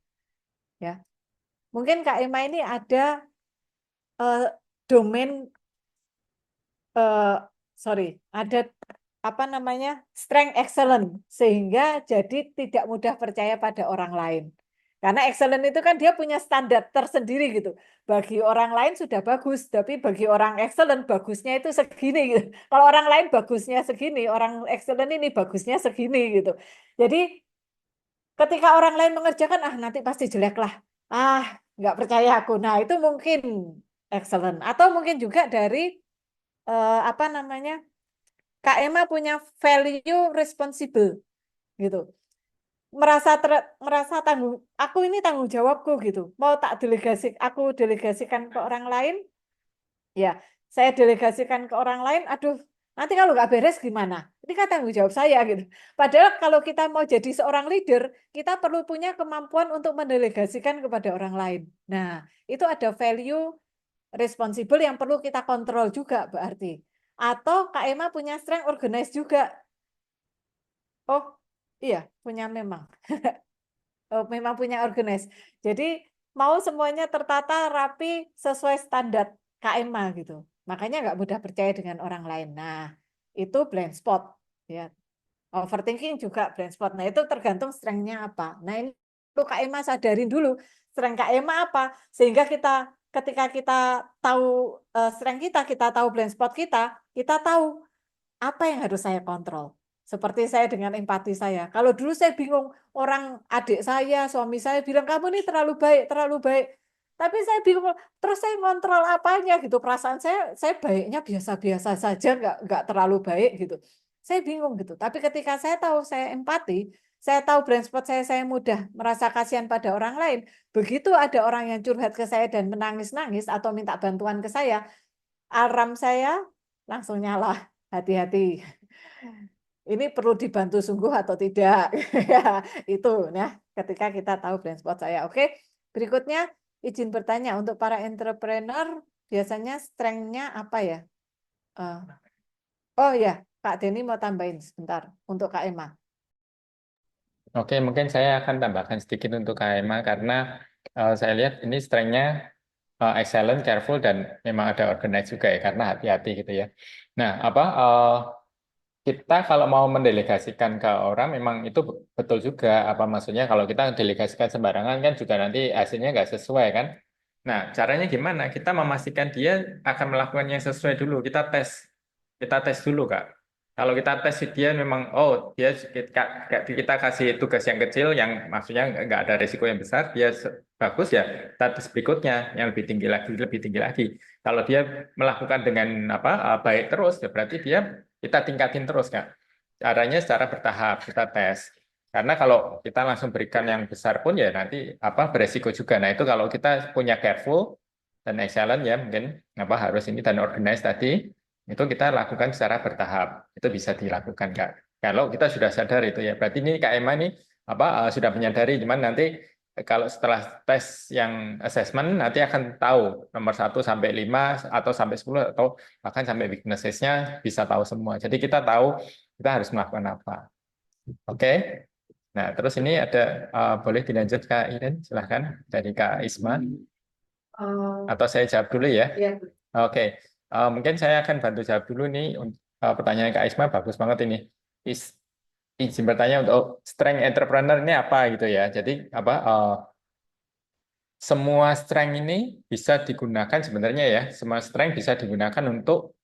Ya, mungkin Kak Emma ini ada domain eh, sorry, ada apa namanya strength excellent sehingga jadi tidak mudah percaya pada orang lain. Karena excellent itu kan dia punya standar tersendiri gitu. Bagi orang lain sudah bagus, tapi bagi orang excellent bagusnya itu segini gitu. Kalau orang lain bagusnya segini, orang excellent ini bagusnya segini gitu. Jadi ketika orang lain mengerjakan, ah nanti pasti jelek lah. Ah, nggak percaya aku. Nah, itu mungkin excellent. Atau mungkin juga dari apa namanya Kak Emma punya value responsible gitu. Merasa tanggung aku ini tanggung jawabku gitu. Mau tak aku delegasikan ke orang lain, ya saya delegasikan ke orang lain. Aduh, nanti kalau nggak beres gimana? Ini kan tanggung jawab saya gitu. Padahal kalau kita mau jadi seorang leader, kita perlu punya kemampuan untuk mendelegasikan kepada orang lain. Nah, itu ada value responsible yang perlu kita kontrol juga berarti. Atau Kak Emma punya strength organize juga. Oh, iya, punya memang. Oh, memang punya organize. Jadi mau semuanya tertata rapi sesuai standar KMA gitu. Makanya nggak mudah percaya dengan orang lain. Nah, itu blind spot. Ya, overthinking juga blind spot. Nah, itu tergantung strength-nya apa. Nah, ini perlu Kak Emma sadarin dulu strength Kak Emma apa. Sehingga kita ketika kita tahu strength kita tahu blind spot kita tahu apa yang harus saya kontrol. Seperti saya dengan empati saya. Kalau dulu saya bingung, orang adik saya, suami saya bilang, kamu ini terlalu baik, terlalu baik. Tapi saya bingung, terus saya ngontrol apanya gitu. Perasaan saya baiknya biasa-biasa saja, nggak terlalu baik gitu. Saya bingung gitu. Tapi ketika saya tahu saya empati, saya tahu blind spot saya mudah merasa kasihan pada orang lain. Begitu ada orang yang curhat ke saya dan menangis-nangis atau minta bantuan ke saya, alarm saya langsung nyala. Hati-hati. Ini perlu dibantu sungguh atau tidak? Ya, itu ya. Ketika kita tahu blind spot saya. Oke. Berikutnya izin bertanya untuk para entrepreneur biasanya strength-nya apa ya? Eh, oh ya, Kak Denny mau tambahin sebentar untuk Kak Emma. Oke, mungkin saya akan tambahkan sedikit untuk KMA karena saya lihat ini strength-nya excellent, careful, dan memang ada organized juga ya, karena hati-hati gitu ya. Nah, kita kalau mau mendelegasikan ke orang, memang itu betul juga. Apa maksudnya kalau kita delegasikan sembarangan kan juga nanti hasilnya nggak sesuai kan. Nah, caranya gimana? Kita memastikan dia akan melakukan yang sesuai dulu. Kita tes dulu, Kak. Kalau kita tes dia memang, oh dia kita kasih tugas yang kecil, yang maksudnya nggak ada risiko yang besar, dia bagus ya. Kita tes berikutnya yang lebih tinggi lagi, lebih tinggi lagi. Kalau dia melakukan dengan baik terus, ya berarti kita tingkatin terus, Kak. Caranya secara bertahap kita tes. Karena kalau kita langsung berikan yang besar pun ya nanti beresiko juga. Nah, itu kalau kita punya careful dan excellent ya mungkin harus ini dan organize tadi itu kita lakukan secara bertahap. Itu bisa dilakukan, Kak. Kalau kita sudah sadar itu ya. Berarti ini Kak Emma ini sudah menyadari cuman nanti kalau setelah tes yang assessment nanti akan tahu nomor 1 sampai 5 atau sampai 10 atau bahkan sampai weaknesses-nya bisa tahu semua. Jadi kita tahu kita harus melakukan apa. Oke. Nah, terus ini ada boleh dilanjut Kak Iren, silahkan dari Kak Isma atau saya jawab dulu ya. Ya. Oke. Mungkin saya akan bantu jawab dulu nih pertanyaan Kak Isma bagus banget ini. Izin bertanya untuk strength entrepreneur ini apa gitu ya. Jadi semua strength ini bisa digunakan sebenarnya ya. Semua strength bisa digunakan untuk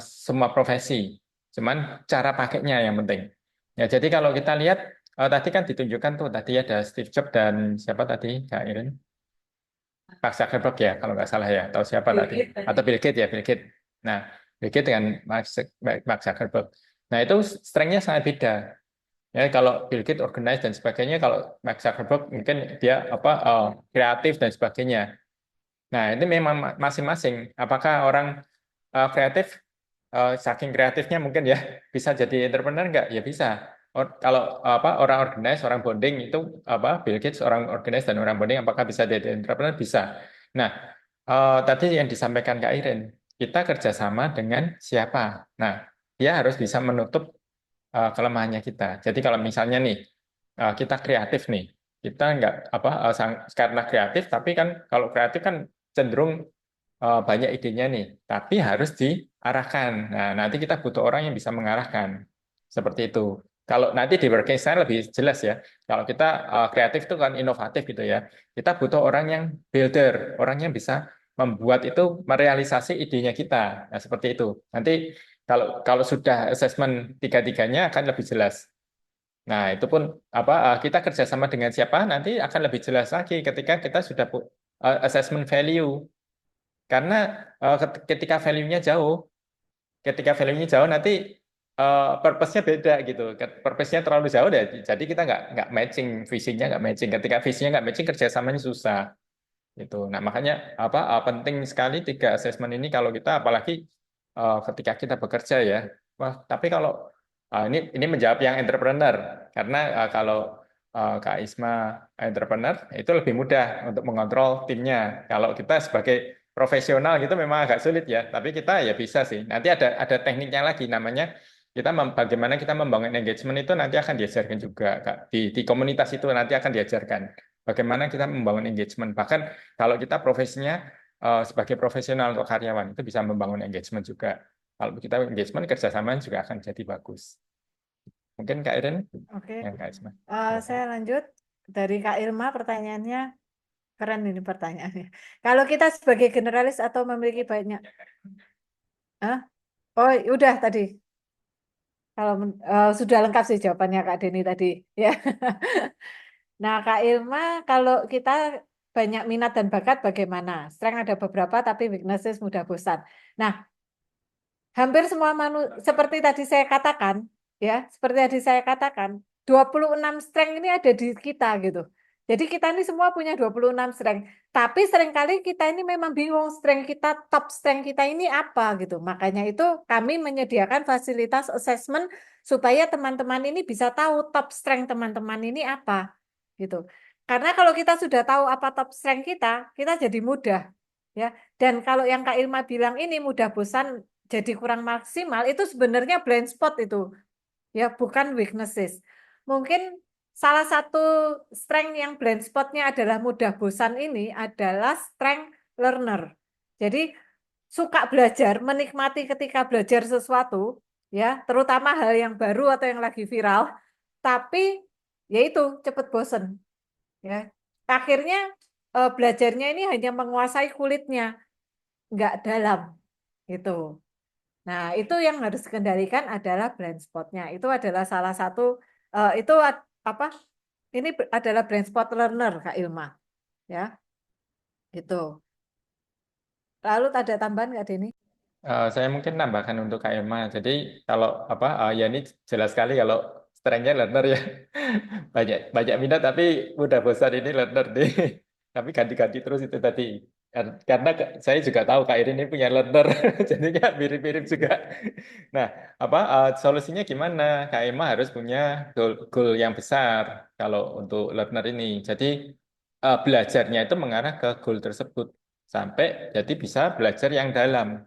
semua profesi. Cuman cara pakainya yang penting. Ya, jadi kalau kita lihat tadi kan ditunjukkan tuh tadi ada Steve Jobs dan siapa tadi Kak Iren? Mark Zuckerberg ya kalau nggak salah ya. Atau siapa Bill tadi? Gates. Atau Bill Gates ya Bill Gates. Nah, Bill Gates dengan Mark Zuckerberg. Nah itu strength-nya sangat beda. Ya, kalau Bill Gates organize dan sebagainya, kalau Mark Zuckerberg mungkin dia kreatif dan sebagainya. Nah, ini memang masing-masing. Apakah orang kreatif saking kreatifnya mungkin ya bisa jadi entrepreneur nggak? Ya bisa. Kalau orang organize, orang bonding itu Bill Gates orang organize dan orang bonding apakah bisa jadi entrepreneur? Bisa. Nah, tadi yang disampaikan Kak Iren, kita kerjasama dengan siapa? Nah, dia harus bisa menutup kelemahannya kita. Jadi kalau misalnya nih kita kreatif nih, kita nggak karena kreatif, tapi kan kalau kreatif kan cenderung banyak idenya nih, tapi harus diarahkan. Nah, nanti kita butuh orang yang bisa mengarahkan. Seperti itu. Kalau nanti di working style lebih jelas ya. Kalau kita kreatif itu kan inovatif gitu ya. Kita butuh orang yang builder, orang yang bisa membuat itu merealisasi idenya kita. Nah, seperti itu. Nanti kalau sudah assessment tiga-tiganya akan lebih jelas. Nah, itu pun kita kerjasama dengan siapa nanti akan lebih jelas lagi ketika kita sudah assessment value. Karena ketika value-nya jauh nanti purpose-nya beda gitu. Purpose-nya terlalu jauh deh. Jadi kita nggak matching, visinya nggak matching. Ketika visinya nggak matching, kerjasamanya susah. Gitu. Nah, makanya penting sekali 3 assessment ini kalau kita apalagi ketika kita bekerja ya. Wah, tapi kalau ini menjawab yang entrepreneur karena kalau Kak Isma entrepreneur itu lebih mudah untuk mengontrol timnya. Kalau kita sebagai profesional gitu memang agak sulit ya, tapi kita ya bisa sih. Nanti ada tekniknya lagi namanya bagaimana kita membangun engagement itu nanti akan diajarkan juga Kak. Di komunitas itu nanti akan diajarkan bagaimana kita membangun engagement. Bahkan kalau kita profesinya sebagai profesional untuk karyawan itu bisa membangun engagement juga. Kalau kita engagement kerjasama juga akan jadi bagus. Mungkin Kak Iren, Oke. yang Kak Isma. Saya lanjut dari Kak Ilma pertanyaannya. Keren ini pertanyaannya. Kalau kita sebagai generalis atau memiliki banyak, oh udah tadi. Kalau sudah lengkap sih jawabannya Kak Deni tadi, ya. Nah, Kak Ilma, kalau kita banyak minat dan bakat bagaimana? Strength ada beberapa, tapi weaknesses mudah bosan. Nah, hampir semua manusia, seperti tadi saya katakan, ya, seperti tadi saya katakan, 26 strength ini ada di kita gitu. Jadi kita ini semua punya 26 strength. Tapi seringkali kita ini memang bingung strength kita, top strength kita ini apa gitu. Makanya itu kami menyediakan fasilitas assessment supaya teman-teman ini bisa tahu top strength teman-teman ini apa gitu. Karena kalau kita sudah tahu apa top strength kita jadi mudah ya. Dan kalau yang Kak Ilma bilang ini mudah bosan jadi kurang maksimal itu sebenarnya blind spot itu ya, bukan weaknesses. Mungkin salah satu strength yang blind spotnya adalah mudah bosan ini adalah strength learner. Jadi suka belajar, menikmati ketika belajar sesuatu, ya, terutama hal yang baru atau yang lagi viral, tapi yaitu cepet bosen, ya. Akhirnya belajarnya ini hanya menguasai kulitnya, nggak dalam, gitu. Nah, itu yang harus dikendalikan adalah blind spotnya. Itu adalah salah satu, apa? Ini adalah blind spot learner, Kak Ilma, ya, gitu. Lalu ada tambahan nggak, Denny? Saya mungkin nambahkan untuk Kak Emma. Jadi kalau apa ya ini jelas sekali kalau strength-nya learner ya. Banyak banyak minat tapi udah bosan ini learner deh. Tapi ganti-ganti terus itu tadi. Karena saya juga tahu Kak Irin ini punya learner. Jadinya mirip-mirip juga. Nah, apa solusinya gimana? Kak Emma harus punya goal yang besar kalau untuk learner ini. Jadi belajarnya itu mengarah ke goal tersebut sampai jadi bisa belajar yang dalam.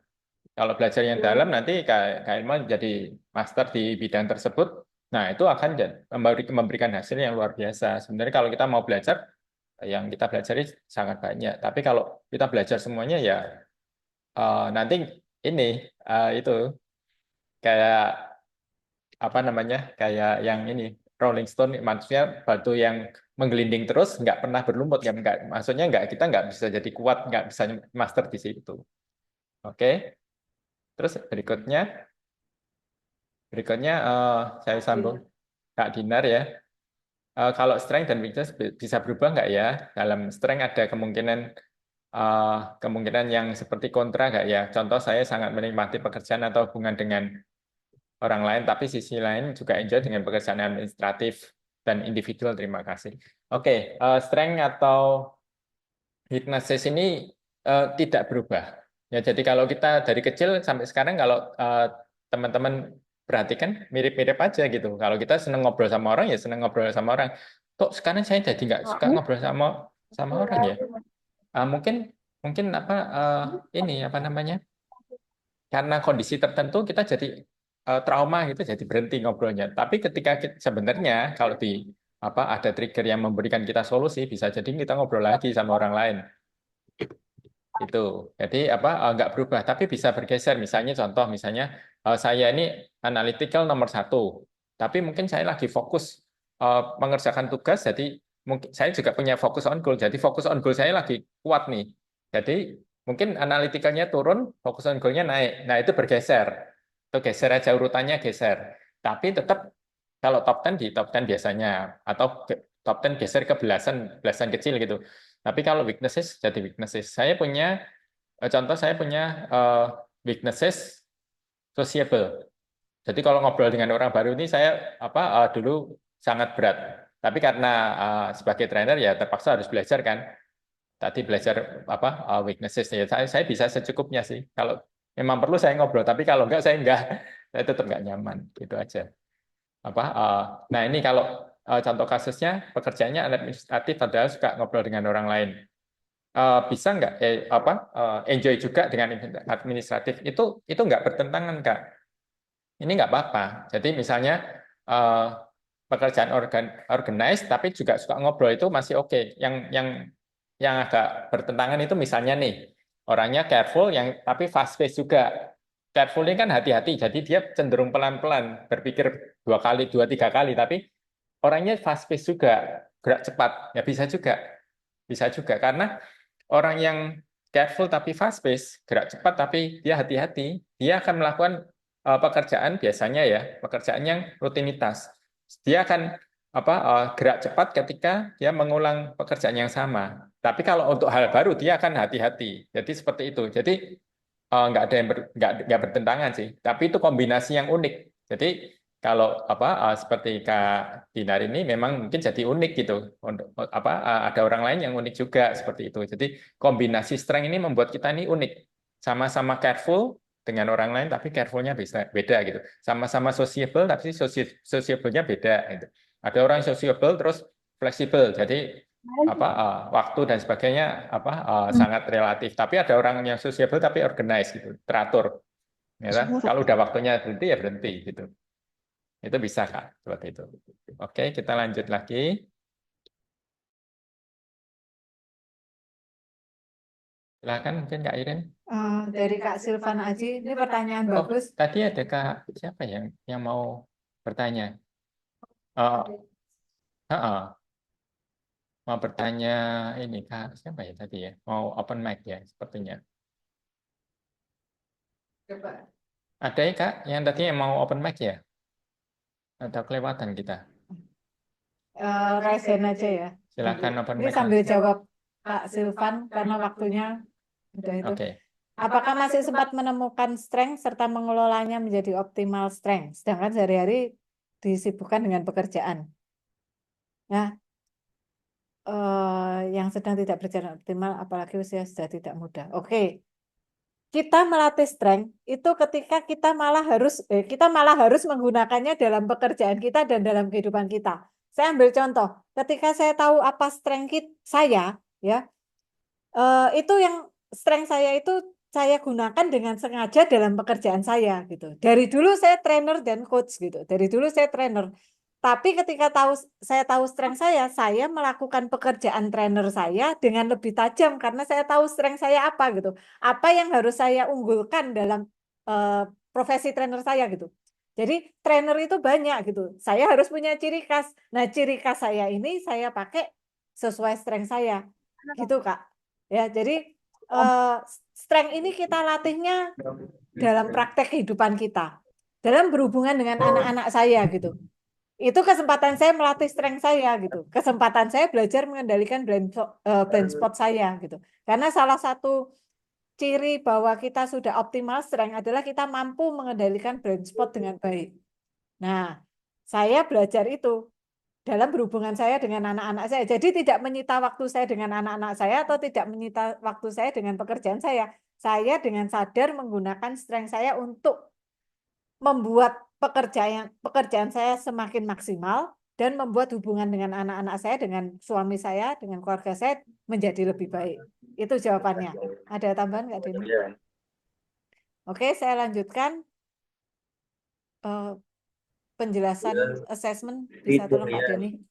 Kalau belajar yang dalam nanti Kak Ilma jadi master di bidang tersebut, nah itu akan memberikan hasil yang luar biasa. Sebenarnya kalau kita mau belajar, yang kita pelajari sangat banyak. Tapi kalau kita belajar semuanya ya nanti ini itu kayak apa namanya, kayak yang ini Rolling Stone, maksudnya batu yang menggelinding terus nggak pernah berlumut, ya nggak, maksudnya nggak, kita nggak bisa jadi kuat, nggak bisa master di situ. Oke, terus berikutnya saya sambung Kak Dinar ya. Kalau strength dan weakness bisa berubah nggak ya? Dalam strength ada eh, kemungkinan yang seperti kontra nggak ya? Contoh saya sangat menikmati pekerjaan atau hubungan dengan orang lain, tapi sisi lain juga enjoy dengan pekerjaan administratif dan individual. Terima kasih. Oke, strength atau weaknesses ini tidak berubah. Ya, jadi kalau kita dari kecil sampai sekarang, kalau teman-teman perhatikan mirip-mirip aja gitu. Kalau kita seneng ngobrol sama orang ya seneng ngobrol sama orang. Kok sekarang saya jadi nggak suka ngobrol sama sama orang ya? Mungkin mungkin apa ini apa namanya? Karena kondisi tertentu kita jadi trauma gitu, jadi berhenti ngobrolnya. Tapi ketika sebenarnya kalau di apa ada trigger yang memberikan kita solusi, bisa jadi kita ngobrol lagi sama orang lain. Itu jadi apa nggak berubah tapi bisa bergeser, misalnya contoh misalnya saya ini analytical nomor 1 tapi mungkin saya lagi fokus mengerjakan tugas, jadi mungkin saya juga punya fokus on goal, jadi fokus on goal saya lagi kuat nih, jadi mungkin analyticalnya turun, fokus on goalnya naik, nah itu bergeser, itu geser aja urutannya, geser, tapi tetap kalau top 10 di top 10 biasanya, atau top 10 geser ke belasan belasan kecil gitu. Tapi kalau weaknesses jadi weaknesses. Saya punya contoh, saya punya weaknesses sociable. Jadi kalau ngobrol dengan orang baru ini saya apa dulu sangat berat. Tapi karena sebagai trainer ya terpaksa harus belajar kan. Tadi belajar apa weaknesses ya. Saya bisa secukupnya sih. Kalau memang perlu saya ngobrol, tapi kalau enggak saya enggak. Saya tetap enggak nyaman. Gitu aja. Apa nah ini kalau contoh kasusnya pekerjaannya administratif padahal suka ngobrol dengan orang lain, bisa nggak enjoy juga dengan administratif, itu nggak bertentangan Kak, ini nggak apa-apa. Jadi misalnya eh, pekerjaan organized tapi juga suka ngobrol itu masih oke. Yang agak bertentangan itu misalnya nih orangnya careful yang tapi fast pace juga. Careful ini kan hati-hati, jadi dia cenderung pelan-pelan, berpikir dua tiga kali, tapi orangnya fast pace juga, gerak cepat, ya bisa juga karena orang yang careful tapi fast pace, gerak cepat tapi dia hati-hati, dia akan melakukan pekerjaan biasanya ya, pekerjaan yang rutinitas. Dia akan gerak cepat ketika dia mengulang pekerjaan yang sama. Tapi kalau untuk hal baru dia akan hati-hati. Jadi seperti itu. Jadi nggak ada yang nggak bertentangan sih. Tapi itu kombinasi yang unik. Jadi kalau seperti Kak Dinar ini memang mungkin jadi unik gitu. Untuk ada orang lain yang unik juga seperti itu. Jadi kombinasi strength ini membuat kita ini unik. Sama-sama careful dengan orang lain tapi carefulnya bisa beda gitu. Sama-sama sociable tapi sociable-nya beda gitu. Ada orang sociable terus fleksibel. Jadi waktu dan sebagainya sangat relatif. Tapi ada orang yang sociable tapi organized gitu, teratur. Ya, kan? Kalau udah waktunya berhenti ya berhenti gitu. Itu bisa Kak, seperti itu. Oke, kita lanjut lagi. Silakan mungkin Kak Irin. Dari Kak Silvan Aji, ini pertanyaan Oh, bagus. tadi ada Kak siapa yang mau bertanya? Oh, mau bertanya ini Kak siapa ya tadi ya? Mau open mic ya sepertinya. Coba. Ada ya Kak yang tadi yang mau open mic ya? Atau kelewatan kita? Raise hand aja ya. Silakan open Ini mic. sambil jawab Kak Silvan karena waktunya udah itu. Oke. Apakah masih sempat menemukan strength serta mengelolanya menjadi optimal strength, sedangkan sehari-hari disibukkan dengan pekerjaan? Nah, yang sedang tidak berjalan optimal, apalagi usia sudah tidak muda. Oke, kita melatih strength itu ketika kita malah harus menggunakannya dalam pekerjaan kita dan dalam kehidupan kita. Saya ambil contoh, ketika saya tahu apa strength saya, ya, itu yang strength saya itu saya gunakan dengan sengaja dalam pekerjaan saya gitu. Dari dulu saya trainer dan coach gitu. Dari dulu saya trainer. Tapi ketika saya tahu strength saya melakukan pekerjaan trainer saya dengan lebih tajam karena saya tahu strength saya apa gitu. Apa yang harus saya unggulkan dalam profesi trainer saya gitu. Jadi trainer itu banyak gitu. Saya harus punya ciri khas. Nah, ciri khas saya ini saya pakai sesuai strength saya. Gitu, Kak. Ya, jadi strength ini kita latihnya dalam praktek kehidupan kita. Dalam berhubungan dengan anak-anak saya gitu. Itu kesempatan saya melatih strength saya gitu. Kesempatan saya belajar mengendalikan blind spot saya gitu. Karena salah satu ciri bahwa kita sudah optimal strength adalah kita mampu mengendalikan blind spot dengan baik. Nah, saya belajar itu dalam berhubungan saya dengan anak-anak saya. Jadi tidak menyita waktu saya dengan anak-anak saya atau tidak menyita waktu saya dengan pekerjaan saya. Saya dengan sadar menggunakan strength saya untuk membuat pekerjaan saya semakin maksimal dan membuat hubungan dengan anak-anak saya, dengan suami saya, dengan keluarga saya menjadi lebih baik. Itu jawabannya. Ada tambahan nggak, Denny? Oke, saya lanjutkan. Penjelasan assessment bisa tolong Pak Denny.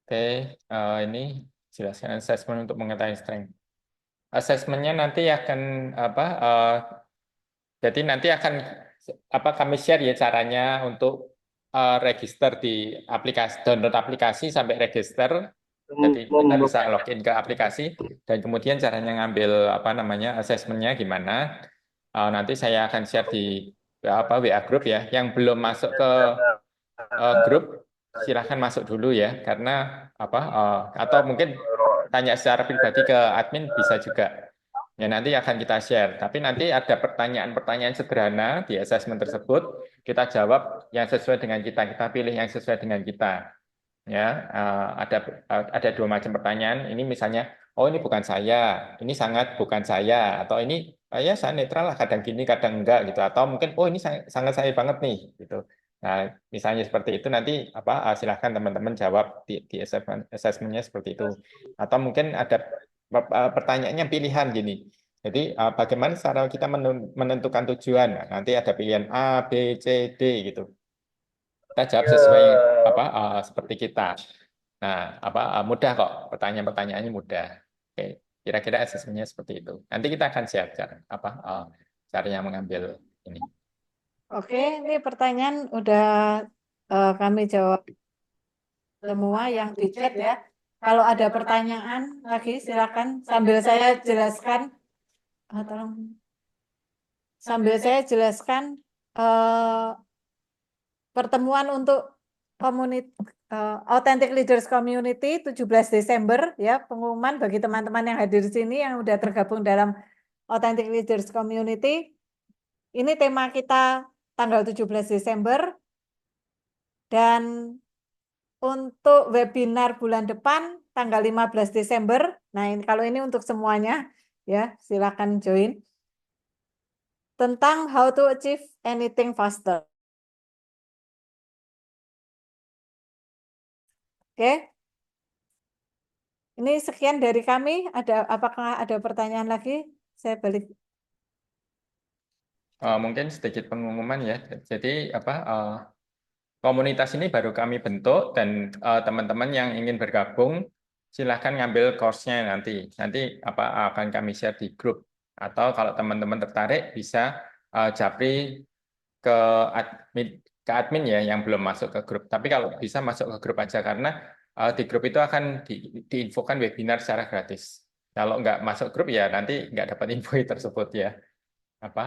Oke, ini jelaskan assessment untuk mengetahui strength. Assessmentnya nanti akan apa? Jadi nanti akan apa kami share ya caranya untuk register di aplikasi, download aplikasi sampai register. Jadi kita bisa login ke aplikasi dan kemudian caranya ngambil apa namanya assessmentnya gimana. Nanti saya akan share di apa WA group ya. Yang belum masuk ke grup silahkan masuk dulu ya karena apa atau mungkin tanya secara pribadi ke admin bisa juga. Ya nanti akan kita share. Tapi nanti ada pertanyaan-pertanyaan sederhana di assessment tersebut kita jawab yang sesuai dengan kita. Kita pilih yang sesuai dengan kita. Ya ada dua macam pertanyaan. Ini misalnya, oh ini bukan saya, ini sangat bukan saya, atau ini ya saya netral lah kadang gini kadang enggak gitu. Atau mungkin oh ini sangat saya banget nih gitu. Nah misalnya seperti itu nanti apa silahkan teman-teman jawab di assessment-nya seperti itu. Atau mungkin ada pertanyaannya pilihan gini. Jadi bagaimana cara kita menentukan tujuan? Nah, nanti ada pilihan A, B, C, D gitu. Kita jawab sesuai apa seperti kita. Nah, apa mudah kok pertanyaan-pertanyaannya mudah. Oke, kira-kira asesmennya seperti itu. Nanti kita akan share cara apa caranya mengambil ini. Oke, ini pertanyaan udah kami jawab semua yang di chat ya. Kalau ada pertanyaan lagi silakan sambil saya jelaskan. Tolong. Sambil saya jelaskan pertemuan untuk Authentic Leaders Community 17 Desember ya, pengumuman bagi teman-teman yang hadir di sini yang udah tergabung dalam Authentic Leaders Community. Ini tema kita tanggal 17 Desember dan untuk webinar bulan depan tanggal 15 Desember. Nah, kalau ini untuk semuanya ya, silakan join. Tentang how to achieve anything faster. Oke. Ini sekian dari kami. Apakah ada pertanyaan lagi? Saya balik. Mungkin sedikit pengumuman ya. Jadi komunitas ini baru kami bentuk dan teman-teman yang ingin bergabung silahkan ngambil course-nya nanti. Nanti akan kami share di grup atau kalau teman-teman tertarik bisa japri ke admin ya yang belum masuk ke grup. Tapi kalau bisa masuk ke grup aja karena di grup itu akan diinfokan webinar secara gratis. Kalau nggak masuk grup ya nanti nggak dapat info tersebut ya. Apa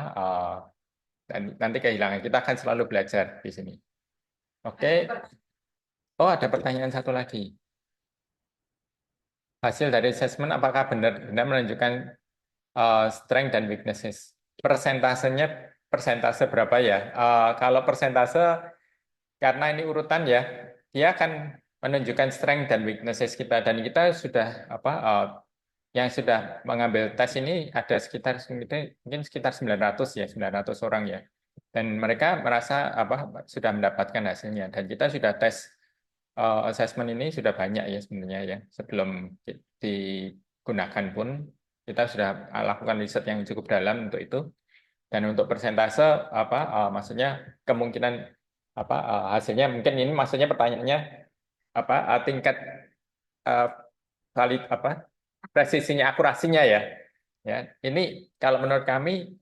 dan nanti kehilangan. Kita akan selalu belajar di sini. Oke. Oh, ada pertanyaan satu lagi. Hasil dari assessment apakah benar-benar menunjukkan strength dan weaknesses? Persentase berapa ya? Kalau persentase karena ini urutan ya, dia akan menunjukkan strength dan weaknesses kita dan kita sudah yang sudah mengambil tes ini ada sekitar mungkin sekitar 900 ya, 900 orang ya. Dan mereka merasa sudah mendapatkan hasilnya dan kita sudah tes assessment ini sudah banyak ya sebenarnya ya. Sebelum digunakan pun kita sudah lakukan riset yang cukup dalam untuk itu. Dan untuk persentase maksudnya kemungkinan hasilnya mungkin ini maksudnya pertanyaannya tingkat valid presisinya akurasinya ya. Ya, ini kalau menurut kami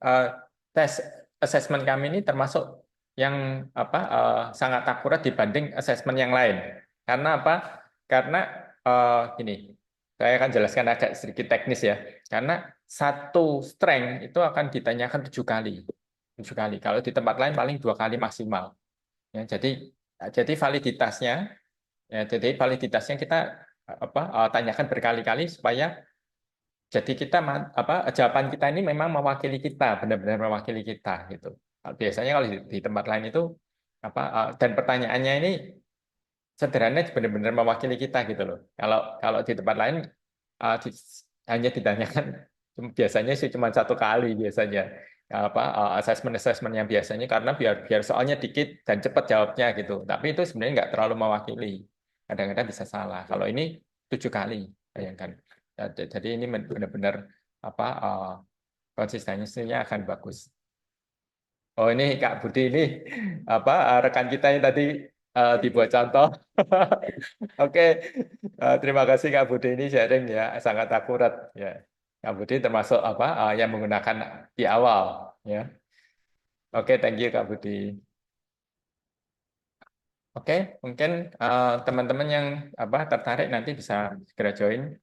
tes assessment kami ini termasuk yang sangat akurat dibanding assessment yang lain. Karena apa? Karena gini, saya akan jelaskan agak sedikit teknis ya. Karena satu strength itu akan ditanyakan 7 kali. 7 kali. Kalau di tempat lain paling 2 kali maksimal. Ya, jadi validitasnya kita tanyakan berkali-kali supaya jadi kita jawaban kita ini memang mewakili kita, benar-benar mewakili kita gitu. Biasanya kalau di tempat lain itu dan pertanyaannya ini sederhana benar-benar mewakili kita gitu loh. Kalau di tempat lain hanya ditanyakan biasanya sih cuma 1 kali biasanya assessment yang biasanya karena biar soalnya dikit dan cepat jawabnya gitu. Tapi itu sebenarnya nggak terlalu mewakili. Kadang-kadang bisa salah. Kalau ini 7 kali, bayangkan. Jadi ini benar-benar konsistensinya akan bagus. Oh ini Kak Budi ini rekan kita yang tadi dibuat contoh. Oke, terima kasih Kak Budi ini sharing ya sangat akurat ya. Kak Budi termasuk yang menggunakan di awal ya. Oke, thank you Kak Budi. Oke, mungkin teman-teman yang tertarik nanti bisa segera join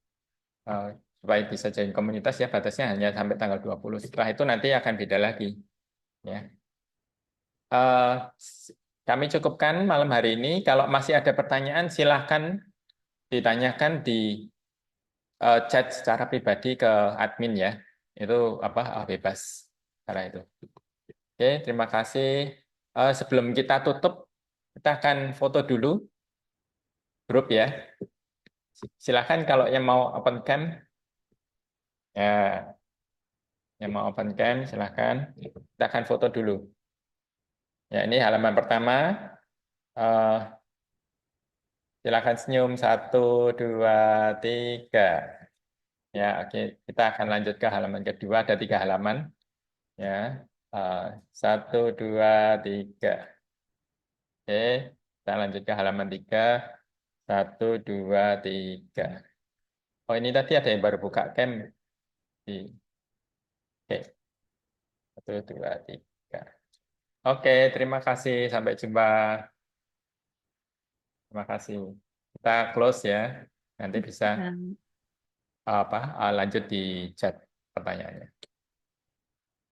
supaya bisa join komunitas ya batasnya hanya sampai tanggal 20. Setelah itu nanti akan beda lagi ya. Eh, Kami cukupkan malam hari ini. Kalau masih ada pertanyaan, silahkan ditanyakan di chat secara pribadi ke admin ya. Itu bebas cara itu. Oke, terima kasih. Sebelum kita tutup, kita akan foto dulu grup ya. Silahkan kalau yang mau open cam, ya, yang mau open cam silahkan. Kita akan foto dulu. Ya, ini halaman pertama. Eh, Silakan senyum 1, 2, 3. Ya, oke. Kita akan lanjut ke halaman kedua. Ada 3 halaman. Ya, 1, 2, 3. Oke, kita lanjut ke halaman 3. 1, 2, 3. Oh, ini tadi ada yang baru buka cam. Oke, 1, 2, 3. Oke, terima kasih. Sampai jumpa. Terima kasih. Kita close ya. Nanti bisa lanjut di chat pertanyaannya.